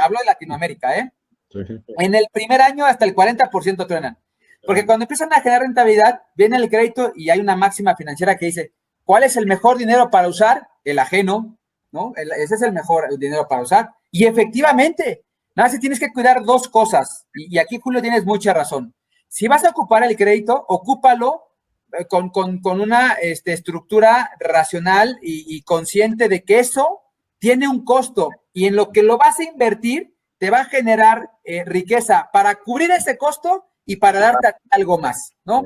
Hablo de Latinoamérica, ¿eh? Sí. En el primer año hasta el 40% truenan. Porque cuando empiezan a generar rentabilidad, viene el crédito y hay una máxima financiera que dice, ¿cuál es el mejor dinero para usar? El ajeno, ¿no? Ese es el mejor dinero para usar. Y efectivamente, nada más tienes que cuidar dos cosas. Y aquí, Julio, tienes mucha razón. Si vas a ocupar el crédito, ocúpalo con una estructura racional y consciente de que eso tiene un costo, y en lo que lo vas a invertir te va a generar riqueza para cubrir ese costo y para darte algo más, ¿no?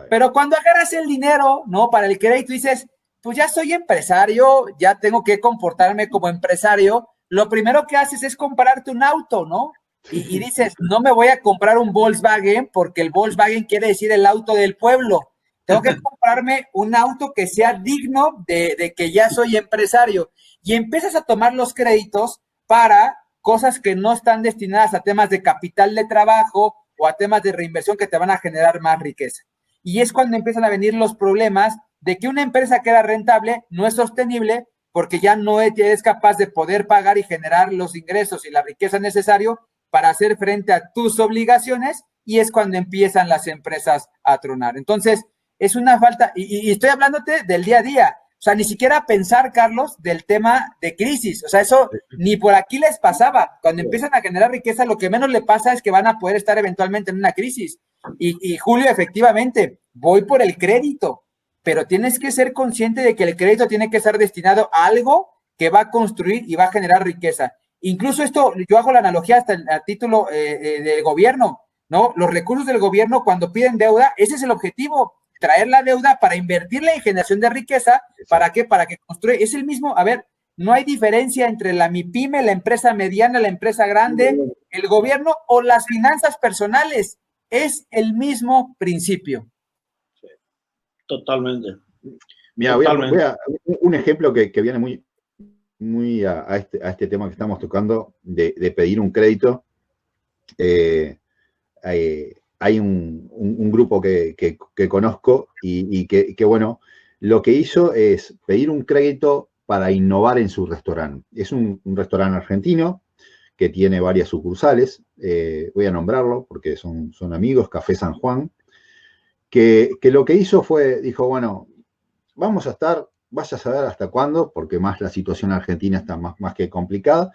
Pero cuando agarras el dinero, ¿no? Para el crédito, dices, pues ya soy empresario, ya tengo que comportarme como empresario, lo primero que haces es comprarte un auto, ¿no? Y dices, no me voy a comprar un Volkswagen porque el Volkswagen quiere decir el auto del pueblo. Tengo que comprar comprarme un auto que sea digno de que ya soy empresario. Y empiezas a tomar los créditos para cosas que no están destinadas a temas de capital de trabajo o a temas de reinversión que te van a generar más riqueza. Y es cuando empiezan a venir los problemas de que una empresa que era rentable no es sostenible porque ya no eres capaz de poder pagar y generar los ingresos y la riqueza necesario para hacer frente a tus obligaciones, y es cuando empiezan las empresas a tronar. Entonces, es una falta, y estoy hablándote del día a día, o sea, ni siquiera pensar, Carlos, del tema de crisis, o sea, eso ni por aquí les pasaba. Cuando empiezan a generar riqueza, lo que menos le pasa es que van a poder estar eventualmente en una crisis. Y Julio, efectivamente, voy por el crédito, pero tienes que ser consciente de que el crédito tiene que ser destinado a algo que va a construir y va a generar riqueza. Incluso esto, yo hago la analogía hasta a título de gobierno, ¿no? Los recursos del gobierno cuando piden deuda, ese es el objetivo, traer la deuda para invertirla en generación de riqueza. ¿Para qué? Para que construya. Es el mismo, a ver, no hay diferencia entre la MIPYME, la empresa mediana, la empresa grande, el gobierno o las finanzas personales. Es el mismo principio. Sí, totalmente. Mira, voy a un ejemplo que viene muy a este tema que estamos tocando de pedir un crédito. Hay un grupo que conozco y que, bueno, lo que hizo es pedir un crédito para innovar en su restaurante. Es un restaurante argentino que tiene varias sucursales, voy a nombrarlo porque son amigos, Café San Juan, que lo que hizo fue, dijo, bueno, vamos a estar, vaya a saber hasta cuándo, porque más la situación argentina está más que complicada,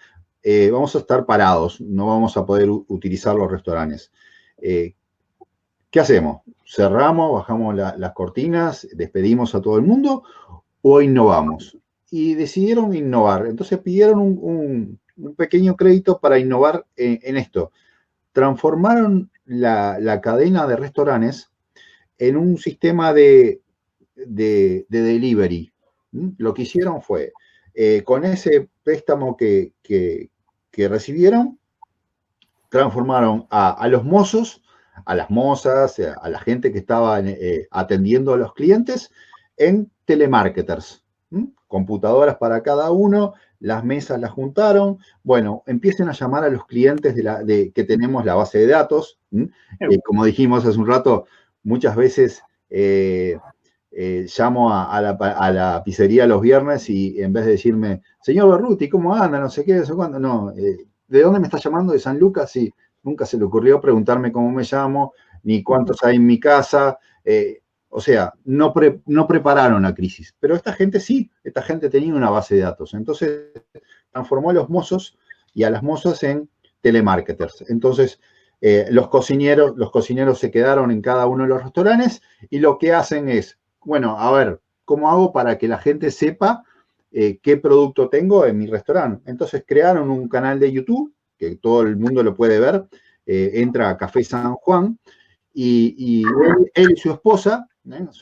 vamos a estar parados, no vamos a poder utilizar los restaurantes. ¿Qué hacemos? ¿Cerramos, bajamos las cortinas, despedimos a todo el mundo o innovamos? Y decidieron innovar. Entonces pidieron un pequeño crédito para innovar en esto. Transformaron la cadena de restaurantes en un sistema de delivery. Lo que hicieron fue, con ese préstamo que recibieron, transformaron a los mozos, a las mozas, a la gente que estaba atendiendo a los clientes en telemarketers. Computadoras para cada uno, las mesas las juntaron. Bueno, empiecen a llamar a los clientes que tenemos la base de datos. Como dijimos hace un rato, muchas veces llamo a la pizzería los viernes y en vez de decirme, señor Berruti, ¿cómo anda? No sé qué, no sé cuándo. No, ¿de dónde me está llamando? ¿De San Lucas? Sí. Nunca se le ocurrió preguntarme cómo me llamo, ni cuántos hay en mi casa. O sea, no prepararon la crisis. Pero esta gente sí, esta gente tenía una base de datos. Entonces, transformó a los mozos y a las mozas en telemarketers. Entonces, los cocineros se quedaron en cada uno de los restaurantes y lo que hacen es, bueno, a ver, ¿cómo hago para que la gente sepa qué producto tengo en mi restaurante? Entonces, crearon un canal de YouTube que todo el mundo lo puede ver, entra a Café San Juan y él y su esposa,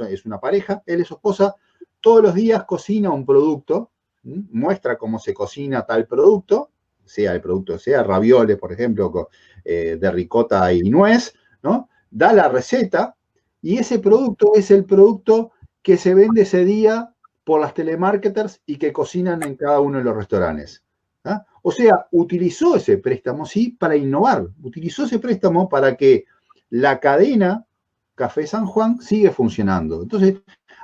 es una pareja, él y su esposa, todos los días cocina un producto, muestra cómo se cocina tal producto, sea el producto, sea ravioles, por ejemplo, de ricota y nuez, ¿no? Da la receta y ese producto es el producto que se vende ese día por las telemarketers y que cocinan en cada uno de los restaurantes. ¿Ah? O sea, utilizó ese préstamo, sí, para innovar. Utilizó ese préstamo para que la cadena Café San Juan sigue funcionando. Entonces,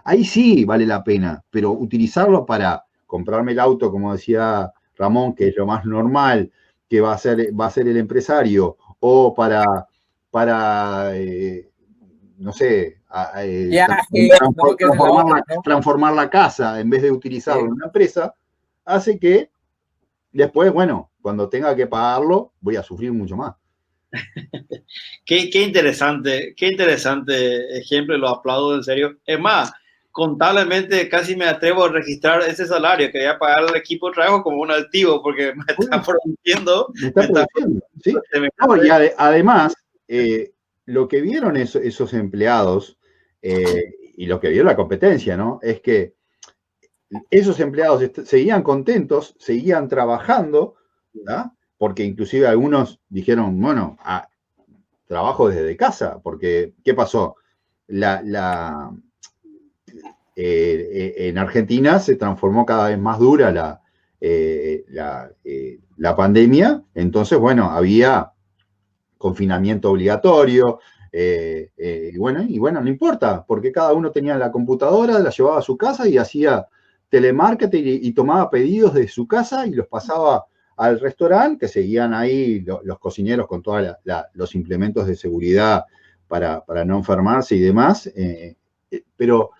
ahí sí vale la pena, pero utilizarlo para comprarme el auto, como decía Ramón, que es lo más normal que va a ser el empresario, o para no sé, transformar la casa en vez de utilizarlo en una empresa, hace que después, bueno, cuando tenga que pagarlo, voy a sufrir mucho más. Qué interesante ejemplo, lo aplaudo en serio. Es más, contablemente casi me atrevo a registrar ese salario que voy a pagar al equipo de trabajo como un altivo, porque me está produciendo. ¿Sí? No, y además, lo que vieron esos empleados y lo que vio la competencia, ¿no? Es que esos empleados seguían contentos, seguían trabajando, ¿verdad? Porque inclusive algunos dijeron, bueno, trabajo desde casa, porque ¿qué pasó? en Argentina se transformó cada vez más dura la pandemia, entonces, bueno, había confinamiento obligatorio, y bueno, no importa, porque cada uno tenía la computadora, la llevaba a su casa y hacía telemarketing y tomaba pedidos de su casa y los pasaba al restaurante, que seguían ahí los cocineros con todos los implementos de seguridad para no enfermarse y demás, pero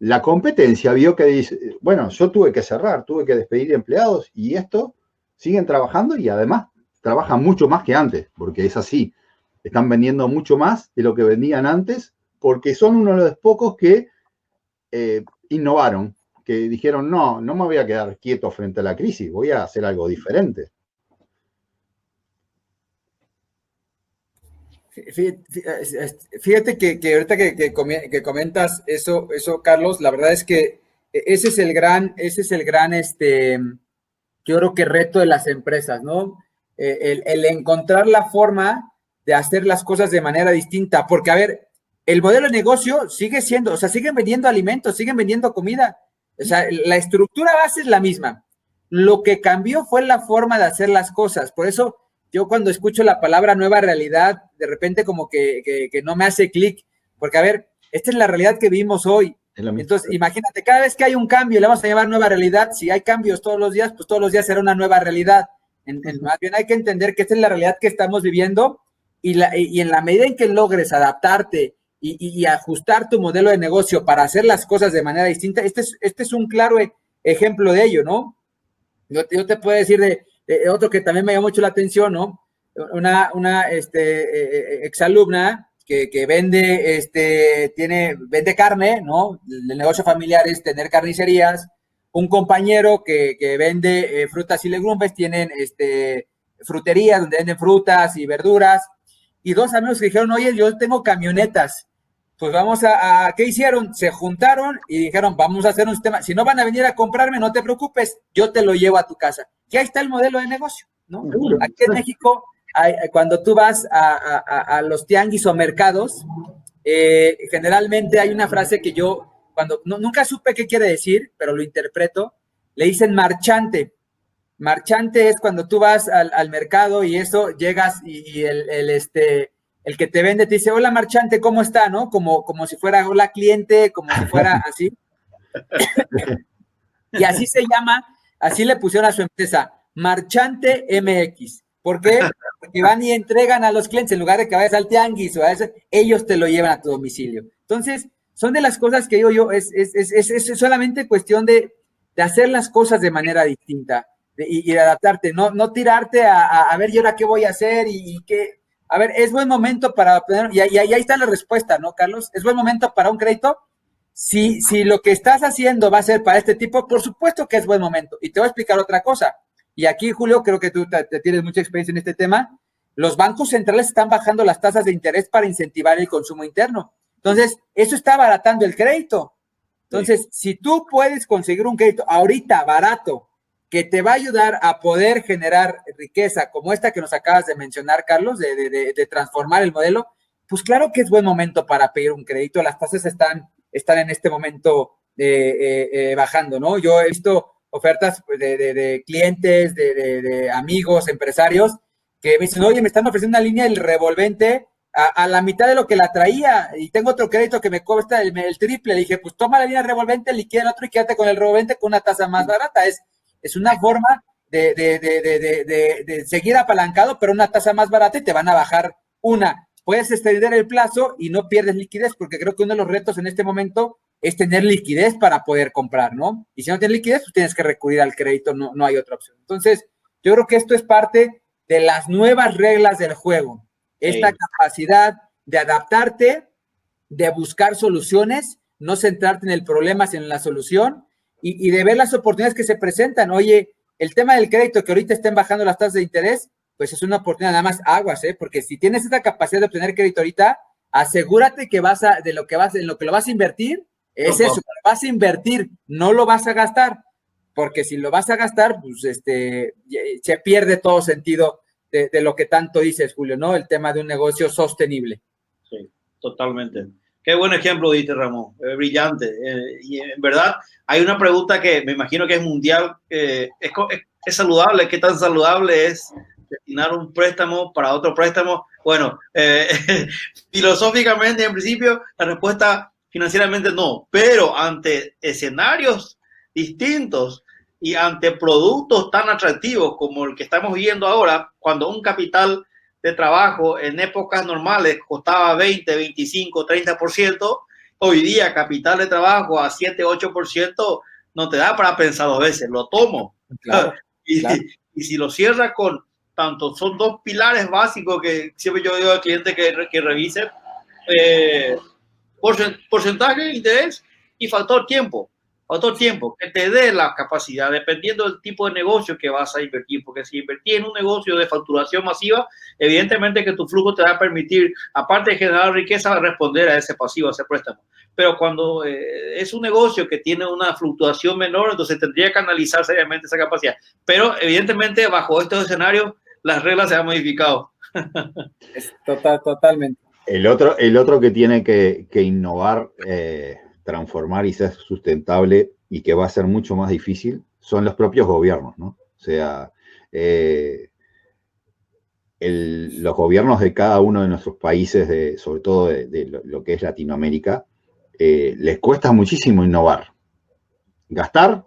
la competencia vio que dice, bueno, yo tuve que cerrar, tuve que despedir empleados y esto siguen trabajando y además trabajan mucho más que antes, porque es así, están vendiendo mucho más de lo que vendían antes, porque son uno de los pocos que innovaron, que dijeron, no me voy a quedar quieto frente a la crisis, voy a hacer algo diferente. Fíjate que ahorita que comentas eso, Carlos, la verdad es que ese es el gran, yo creo que reto de las empresas, ¿no? El encontrar la forma de hacer las cosas de manera distinta, porque a ver, el modelo de negocio sigue siendo, o sea, siguen vendiendo alimentos, siguen vendiendo comida, o sea, la estructura base es la misma. Lo que cambió fue la forma de hacer las cosas, por eso yo cuando escucho la palabra nueva realidad, de repente como que no me hace clic, porque a ver, esta es la realidad que vivimos hoy. Entonces, imagínate, cada vez que hay un cambio, le vamos a llamar nueva realidad. Si hay cambios todos los días, pues todos los días será una nueva realidad. Más bien hay que entender que esta es la realidad que estamos viviendo y en la medida en que logres adaptarte y ajustar tu modelo de negocio para hacer las cosas de manera distinta, este es un claro ejemplo de ello, ¿no? Yo te puedo decir de otro que también me llamó mucho la atención, ¿no? Una exalumna que vende carne, ¿no? El negocio familiar es tener carnicerías. Un compañero que vende frutas y legumbres, tienen fruterías donde venden frutas y verduras. Y dos amigos que dijeron, oye, yo tengo camionetas. Pues vamos ¿qué hicieron? Se juntaron y dijeron, vamos a hacer un sistema. Si no van a venir a comprarme, no te preocupes, yo te lo llevo a tu casa. Y ahí está el modelo de negocio, ¿no? Aquí en México, cuando tú vas a los tianguis o mercados, generalmente hay una frase que yo, nunca supe qué quiere decir, pero lo interpreto, le dicen marchante. Marchante es cuando tú vas al mercado y eso, llegas y el que te vende te dice, hola marchante, ¿cómo está? ¿No? Como si fuera hola cliente, como si fuera así. Y así se llama, así le pusieron a su empresa, Marchante MX. ¿Por qué? Porque van y entregan a los clientes, en lugar de que vayas al tianguis o a eso, ellos te lo llevan a tu domicilio. Entonces, son de las cosas que digo yo, es solamente cuestión de hacer las cosas de manera distinta y de adaptarte, no tirarte a ver, ¿y ahora qué voy a hacer? Y qué. A ver, es buen momento para obtener, y ahí está la respuesta, ¿no, Carlos? ¿Es buen momento para un crédito? Si lo que estás haciendo va a ser para este tipo, por supuesto que es buen momento. Y te voy a explicar otra cosa. Y aquí, Julio, creo que tú te tienes mucha experiencia en este tema. Los bancos centrales están bajando las tasas de interés para incentivar el consumo interno. Entonces, eso está abaratando el crédito. Entonces, si tú puedes conseguir un crédito ahorita barato, que te va a ayudar a poder generar riqueza como esta que nos acabas de mencionar, Carlos, de transformar el modelo, pues claro que es buen momento para pedir un crédito. Las tasas están en este momento bajando, ¿no? Yo he visto ofertas de clientes, de amigos, empresarios, que me dicen, oye, me están ofreciendo una línea del revolvente a la mitad de lo que la traía y tengo otro crédito que me cuesta el triple. Le dije, pues toma la línea del revolvente, liquida el otro y quédate con el revolvente con una tasa más barata. Es una forma de seguir apalancado, pero una tasa más barata y te van a bajar puedes extender el plazo y no pierdes liquidez, porque creo que uno de los retos en este momento es tener liquidez para poder comprar, ¿no? Y si no tienes liquidez, pues tienes que recurrir al crédito, no hay otra opción. Entonces, yo creo que esto es parte de las nuevas reglas del juego. Esta capacidad de adaptarte, de buscar soluciones, no centrarte en el problema, sino en la solución, y de ver las oportunidades que se presentan. Oye, el tema del crédito, que ahorita estén bajando las tasas de interés, pues es una oportunidad, nada más aguas, porque si tienes esta capacidad de obtener crédito ahorita, asegúrate que en lo que lo vas a invertir, es eso, lo vas a invertir, no lo vas a gastar, porque si lo vas a gastar, pues se pierde todo sentido de lo que tanto dices, Julio, ¿no? El tema de un negocio sostenible. Sí, totalmente. Qué buen ejemplo diste, Ramón. Brillante. Y en verdad, hay una pregunta que me imagino que es mundial. ¿Es saludable? ¿Qué tan saludable es destinar un préstamo para otro préstamo? Bueno, filosóficamente, en principio, la respuesta financieramente no. Pero ante escenarios distintos y ante productos tan atractivos como el que estamos viendo ahora, cuando un capital de trabajo en épocas normales costaba 20, 25, 30%, hoy día capital de trabajo a 7, 8% no te da para pensar dos veces, lo tomo. Claro, y, claro. y si lo cierras con tanto, son dos pilares básicos que siempre yo digo al cliente que revise, porcentaje de interés y factor tiempo. Factor tiempo, que te dé la capacidad, dependiendo del tipo de negocio que vas a invertir, porque si invertís en un negocio de facturación masiva, evidentemente que tu flujo te va a permitir, aparte de generar riqueza, responder a ese pasivo, a ese préstamo. Pero cuando es un negocio que tiene una fluctuación menor, entonces tendría que analizar seriamente esa capacidad. Pero evidentemente, bajo estos escenarios, las reglas se han modificado. Es totalmente. El otro que tiene que innovar, transformar y ser sustentable y que va a ser mucho más difícil son los propios gobiernos, ¿no? O sea, los gobiernos de cada uno de nuestros países, sobre todo de lo que es Latinoamérica, les cuesta muchísimo innovar. Gastan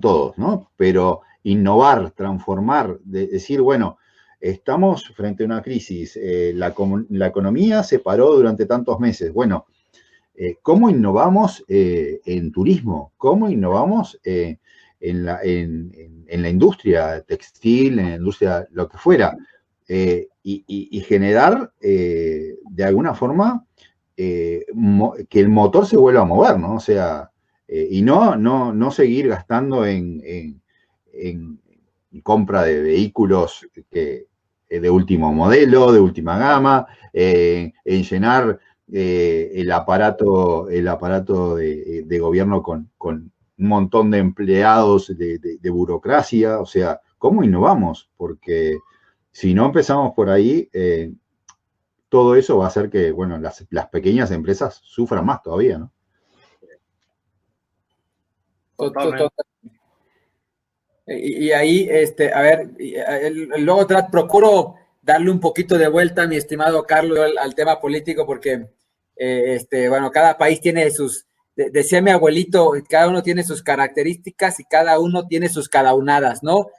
todos, ¿no? Pero innovar, transformar, decir, bueno, estamos frente a una crisis, la economía se paró durante tantos meses. Bueno, ¿cómo innovamos en turismo? ¿Cómo innovamos en la industria textil, en la industria, lo que fuera? Y generar, de alguna forma, que el motor se vuelva a mover, ¿no? O sea, y no seguir gastando en compra de vehículos de último modelo, de última gama, en llenar el aparato de gobierno con un montón de empleados de burocracia. O sea, ¿cómo innovamos? Porque si no empezamos por ahí, todo eso va a hacer que, bueno, las pequeñas empresas sufran más todavía, ¿no? Totalmente. Y ahí, a ver, luego procuro darle un poquito de vuelta, mi estimado Carlos, al tema político, porque, bueno, cada país tiene decía mi abuelito, cada uno tiene sus características y cada uno tiene sus cadaunadas, ¿no?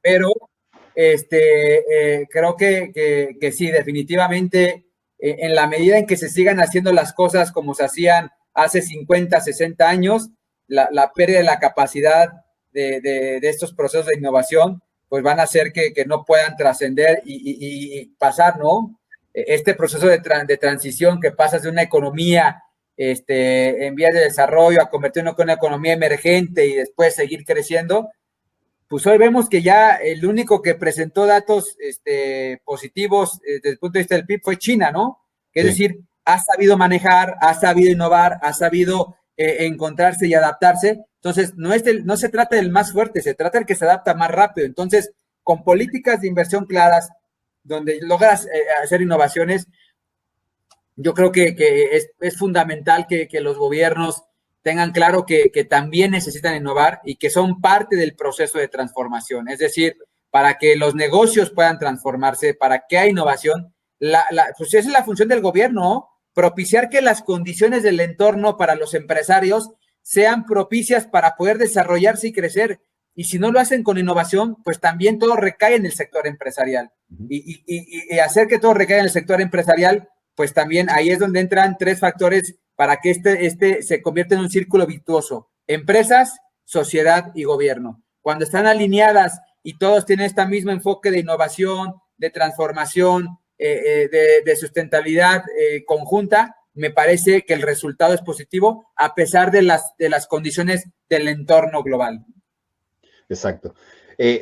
Pero, creo que sí, definitivamente, en la medida en que se sigan haciendo las cosas como se hacían hace 50, 60 años, la pérdida de la capacidad de estos procesos de innovación, pues van a hacer que no puedan trascender y pasar, ¿no? Este proceso de transición que pasas de una economía en vías de desarrollo a convertirlo en una economía emergente y después seguir creciendo, pues hoy vemos que ya el único que presentó datos positivos desde el punto de vista del PIB fue China, ¿no? Es decir, ha sabido manejar, ha sabido innovar, ha sabido encontrarse y adaptarse. Entonces, no se trata del más fuerte, se trata del que se adapta más rápido. Entonces, con políticas de inversión claras, donde logras hacer innovaciones, yo creo que es fundamental que los gobiernos tengan claro que también necesitan innovar y que son parte del proceso de transformación. Es decir, para que los negocios puedan transformarse, para que haya innovación, pues esa es la función del gobierno, ¿no? Propiciar que las condiciones del entorno para los empresarios sean propicias para poder desarrollarse y crecer. Y si no lo hacen con innovación, pues también todo recae en el sector empresarial. Y hacer que todo recaiga en el sector empresarial, pues también ahí es donde entran tres factores para que este se convierta en un círculo virtuoso. Empresas, sociedad y gobierno. Cuando están alineadas y todos tienen este mismo enfoque de innovación, de transformación, de sustentabilidad conjunta, me parece que el resultado es positivo a pesar de las condiciones del entorno global. Exacto.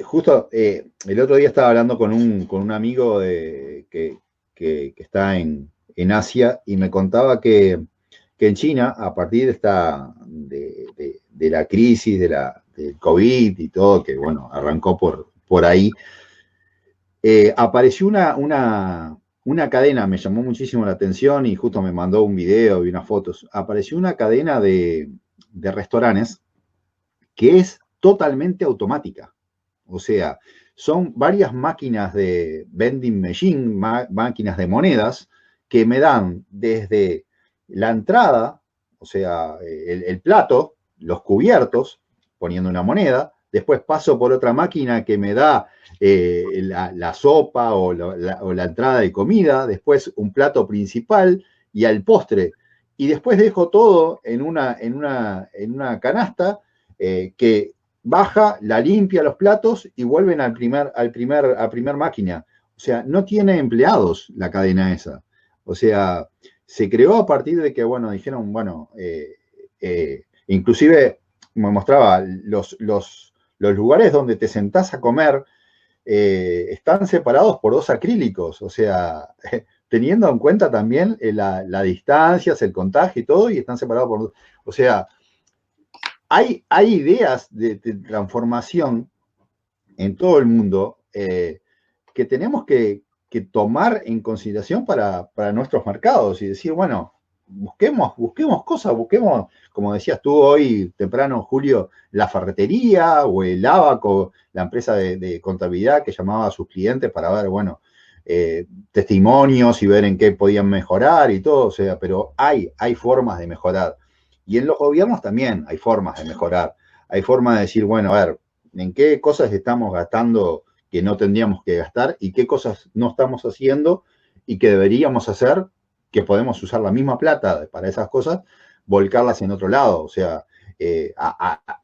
Justo el otro día estaba hablando con un amigo que está en Asia y me contaba que en China, a partir de la crisis del COVID y todo, que bueno, arrancó por ahí, apareció una cadena, me llamó muchísimo la atención y justo me mandó un video y unas fotos. Apareció una cadena de restaurantes que es totalmente automática. O sea, son varias máquinas de vending machine, máquinas de monedas, que me dan desde la entrada, o sea, el plato, los cubiertos, poniendo una moneda, después paso por otra máquina que me da la sopa o la entrada de comida, después un plato principal y al postre. Y después dejo todo en una canasta que baja, la limpia los platos y vuelven a primer máquina. O sea, no tiene empleados la cadena esa. O sea, se creó a partir de que, bueno, dijeron, bueno, inclusive me mostraba los lugares donde te sentás a comer están separados por 2 acrílicos. O sea, teniendo en cuenta también la distancia, el contagio y todo, y están separados por... O sea, hay ideas de transformación en todo el mundo que tenemos que tomar en consideración para nuestros mercados y decir, bueno, busquemos cosas, busquemos, como decías tú hoy temprano, Julio, la ferretería o el Abaco, la empresa de contabilidad que llamaba a sus clientes para ver, bueno, testimonios y ver en qué podían mejorar y todo, o sea, pero hay formas de mejorar. Y en los gobiernos también hay formas de mejorar. Hay formas de decir, bueno, a ver, en qué cosas estamos gastando que no tendríamos que gastar y qué cosas no estamos haciendo y que deberíamos hacer, que podemos usar la misma plata para esas cosas, volcarlas en otro lado. O sea,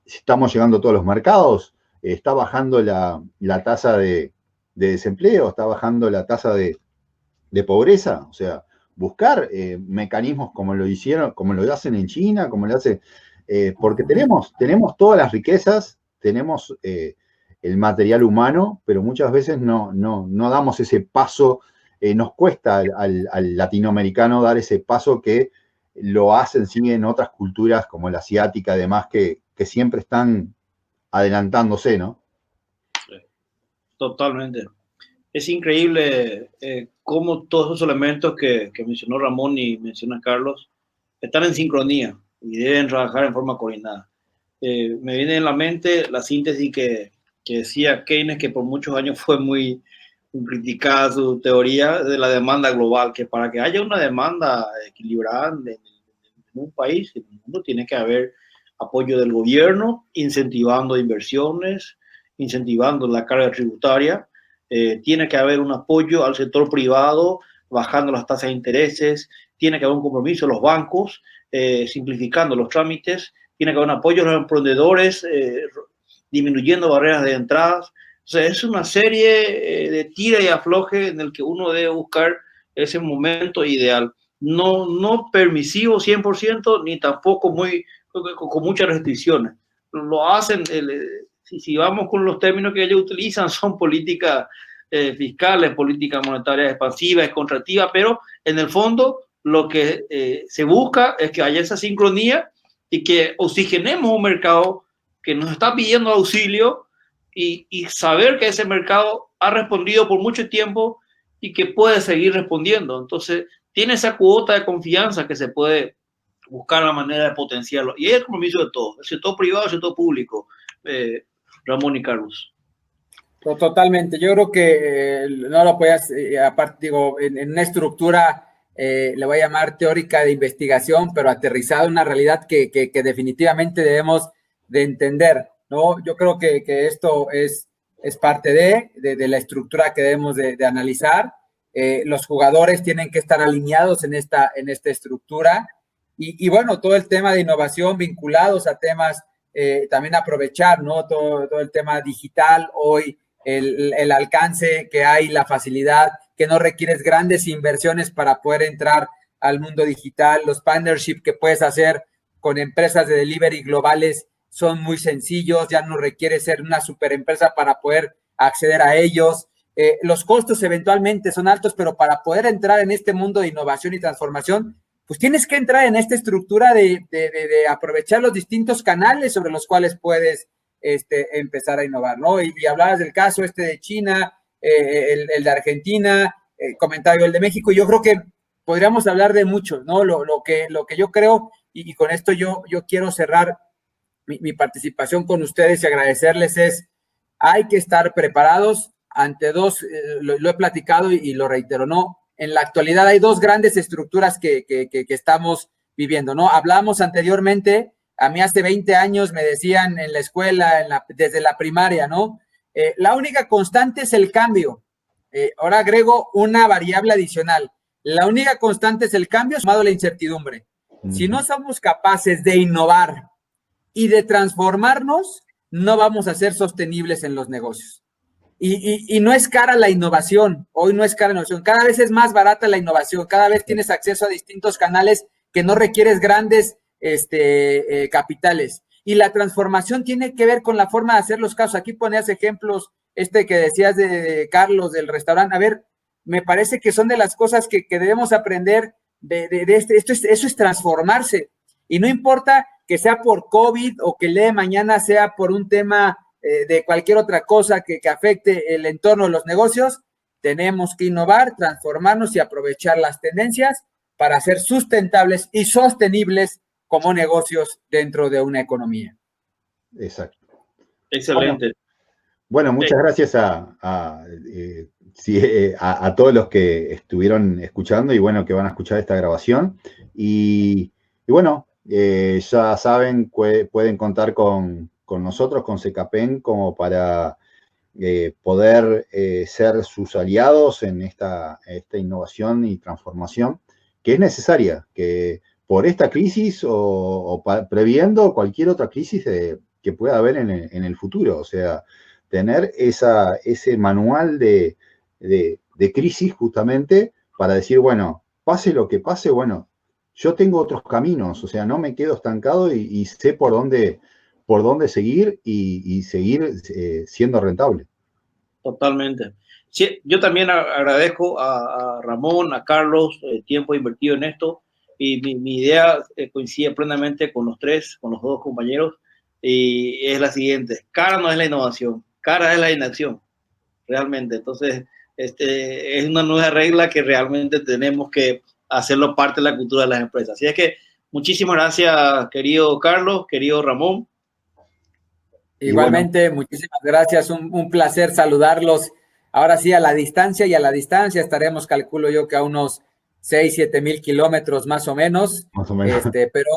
estamos llegando a todos los mercados, está bajando la tasa de desempleo, está bajando la tasa de pobreza. O sea, buscar mecanismos como lo hicieron, como lo hacen en China, como lo hace, porque tenemos todas las riquezas, tenemos el material humano, pero muchas veces no damos ese paso, nos cuesta al latinoamericano dar ese paso que lo hacen, siguen otras culturas como la asiática, además, que siempre están adelantándose, ¿no? Totalmente. Es increíble cómo todos esos elementos que mencionó Ramón y menciona Carlos están en sincronía y deben trabajar en forma coordinada. Me viene en la mente la síntesis que decía Keynes, que por muchos años fue muy criticada su teoría de la demanda global, que para que haya una demanda equilibrada en un país, en el mundo, tiene que haber apoyo del gobierno, incentivando inversiones, incentivando la carga tributaria. Tiene que haber un apoyo al sector privado, bajando las tasas de intereses, tiene que haber un compromiso de los bancos, simplificando los trámites, tiene que haber un apoyo a los emprendedores, disminuyendo barreras de entradas. O sea, es una serie de tira y afloje en el que uno debe buscar ese momento ideal. No permisivo 100%, ni tampoco con muchas restricciones. Lo hacen... Si vamos con los términos que ellos utilizan, son políticas fiscales, políticas monetarias expansivas, contractivas, pero en el fondo lo que se busca es que haya esa sincronía y que oxigenemos un mercado que nos está pidiendo auxilio y saber que ese mercado ha respondido por mucho tiempo y que puede seguir respondiendo. Entonces, tiene esa cuota de confianza que se puede buscar la manera de potenciarlo. Y es el compromiso de todos, el sector privado, el sector público. Ramón y Carlos. Totalmente, yo creo que no lo puedes, aparte, digo, en una estructura, le voy a llamar teórica de investigación, pero aterrizada en una realidad que definitivamente debemos de entender, ¿no? Yo creo que esto es parte de la estructura que debemos de analizar. Los jugadores tienen que estar alineados en esta estructura y bueno, todo el tema de innovación vinculados a temas también aprovechar, ¿no? Todo el tema digital, hoy el alcance que hay, la facilidad, que no requieres grandes inversiones para poder entrar al mundo digital, los partnerships que puedes hacer con empresas de delivery globales son muy sencillos, ya no requiere ser una super empresa para poder acceder a ellos. Los costos eventualmente son altos, pero para poder entrar en este mundo de innovación y transformación, pues tienes que entrar en esta estructura de aprovechar los distintos canales sobre los cuales puedes empezar a innovar, ¿no? Y hablabas del caso de China, el de Argentina, comentario el de México, y yo creo que podríamos hablar de mucho, ¿no? Lo que yo creo, y con esto yo quiero cerrar mi participación con ustedes y agradecerles es, hay que estar preparados ante dos, lo he platicado y lo reitero, ¿no? En la actualidad hay dos grandes estructuras que estamos viviendo, ¿no? Hablamos anteriormente, a mí hace 20 años me decían en la escuela, desde la primaria, ¿no? La única constante es el cambio. Ahora agrego una variable adicional. La única constante es el cambio, sumado a la incertidumbre. Si no somos capaces de innovar y de transformarnos, no vamos a ser sostenibles en los negocios. Y no es cara la innovación, hoy no es cara la innovación, cada vez es más barata la innovación, cada vez tienes acceso a distintos canales que no requieres grandes capitales. Y la transformación tiene que ver con la forma de hacer los casos. Aquí ponías ejemplos, que decías de Carlos, del restaurante. A ver, me parece que son de las cosas que debemos aprender eso es transformarse. Y no importa que sea por COVID o que el día de mañana sea por un tema de cualquier otra cosa que afecte el entorno de los negocios, tenemos que innovar, transformarnos y aprovechar las tendencias para ser sustentables y sostenibles como negocios dentro de una economía. Exacto. Excelente. Bueno, muchas gracias a todos los que estuvieron escuchando y bueno, que van a escuchar esta grabación. Y bueno, ya saben, pueden contar con nosotros, con Secapen, como para poder ser sus aliados en esta innovación y transformación que es necesaria, que por esta crisis o previendo cualquier otra crisis que pueda haber en el futuro. O sea, tener ese manual de crisis justamente para decir, bueno, pase lo que pase, bueno, yo tengo otros caminos, o sea, no me quedo estancado y sé por dónde seguir y seguir siendo rentable. Totalmente. Sí, yo también agradezco a Ramón, a Carlos, el tiempo invertido en esto, y mi idea coincide plenamente con los dos compañeros, y es la siguiente: cara no es la innovación, cara es la inacción, realmente. Entonces, es una nueva regla que realmente tenemos que hacerlo parte de la cultura de las empresas. Así es que muchísimas gracias, querido Carlos, querido Ramón. Igualmente, bueno, muchísimas gracias, un placer saludarlos. Ahora sí, a la distancia, y a la distancia estaremos, calculo yo, que a unos 6-7 mil kilómetros más o menos. Más o menos. Pero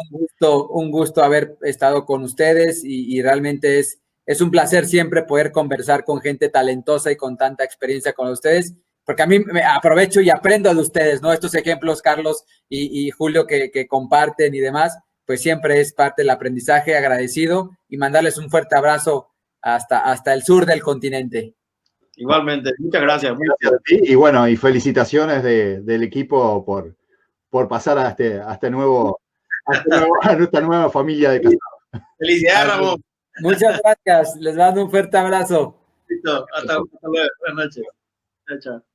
un gusto haber estado con ustedes y realmente es un placer siempre poder conversar con gente talentosa y con tanta experiencia con ustedes, porque a mí me aprovecho y aprendo de ustedes, ¿no? Estos ejemplos, Carlos y Julio, que comparten y demás, pues siempre es parte del aprendizaje. Agradecido y mandarles un fuerte abrazo hasta el sur del continente. Igualmente, muchas gracias. Gracias a ti y bueno, y felicitaciones del equipo por pasar a esta nueva familia de casados. Felicidades, Ramón. Muchas gracias, les mando un fuerte abrazo. Listo, hasta luego, buenas noches. Chao, chao.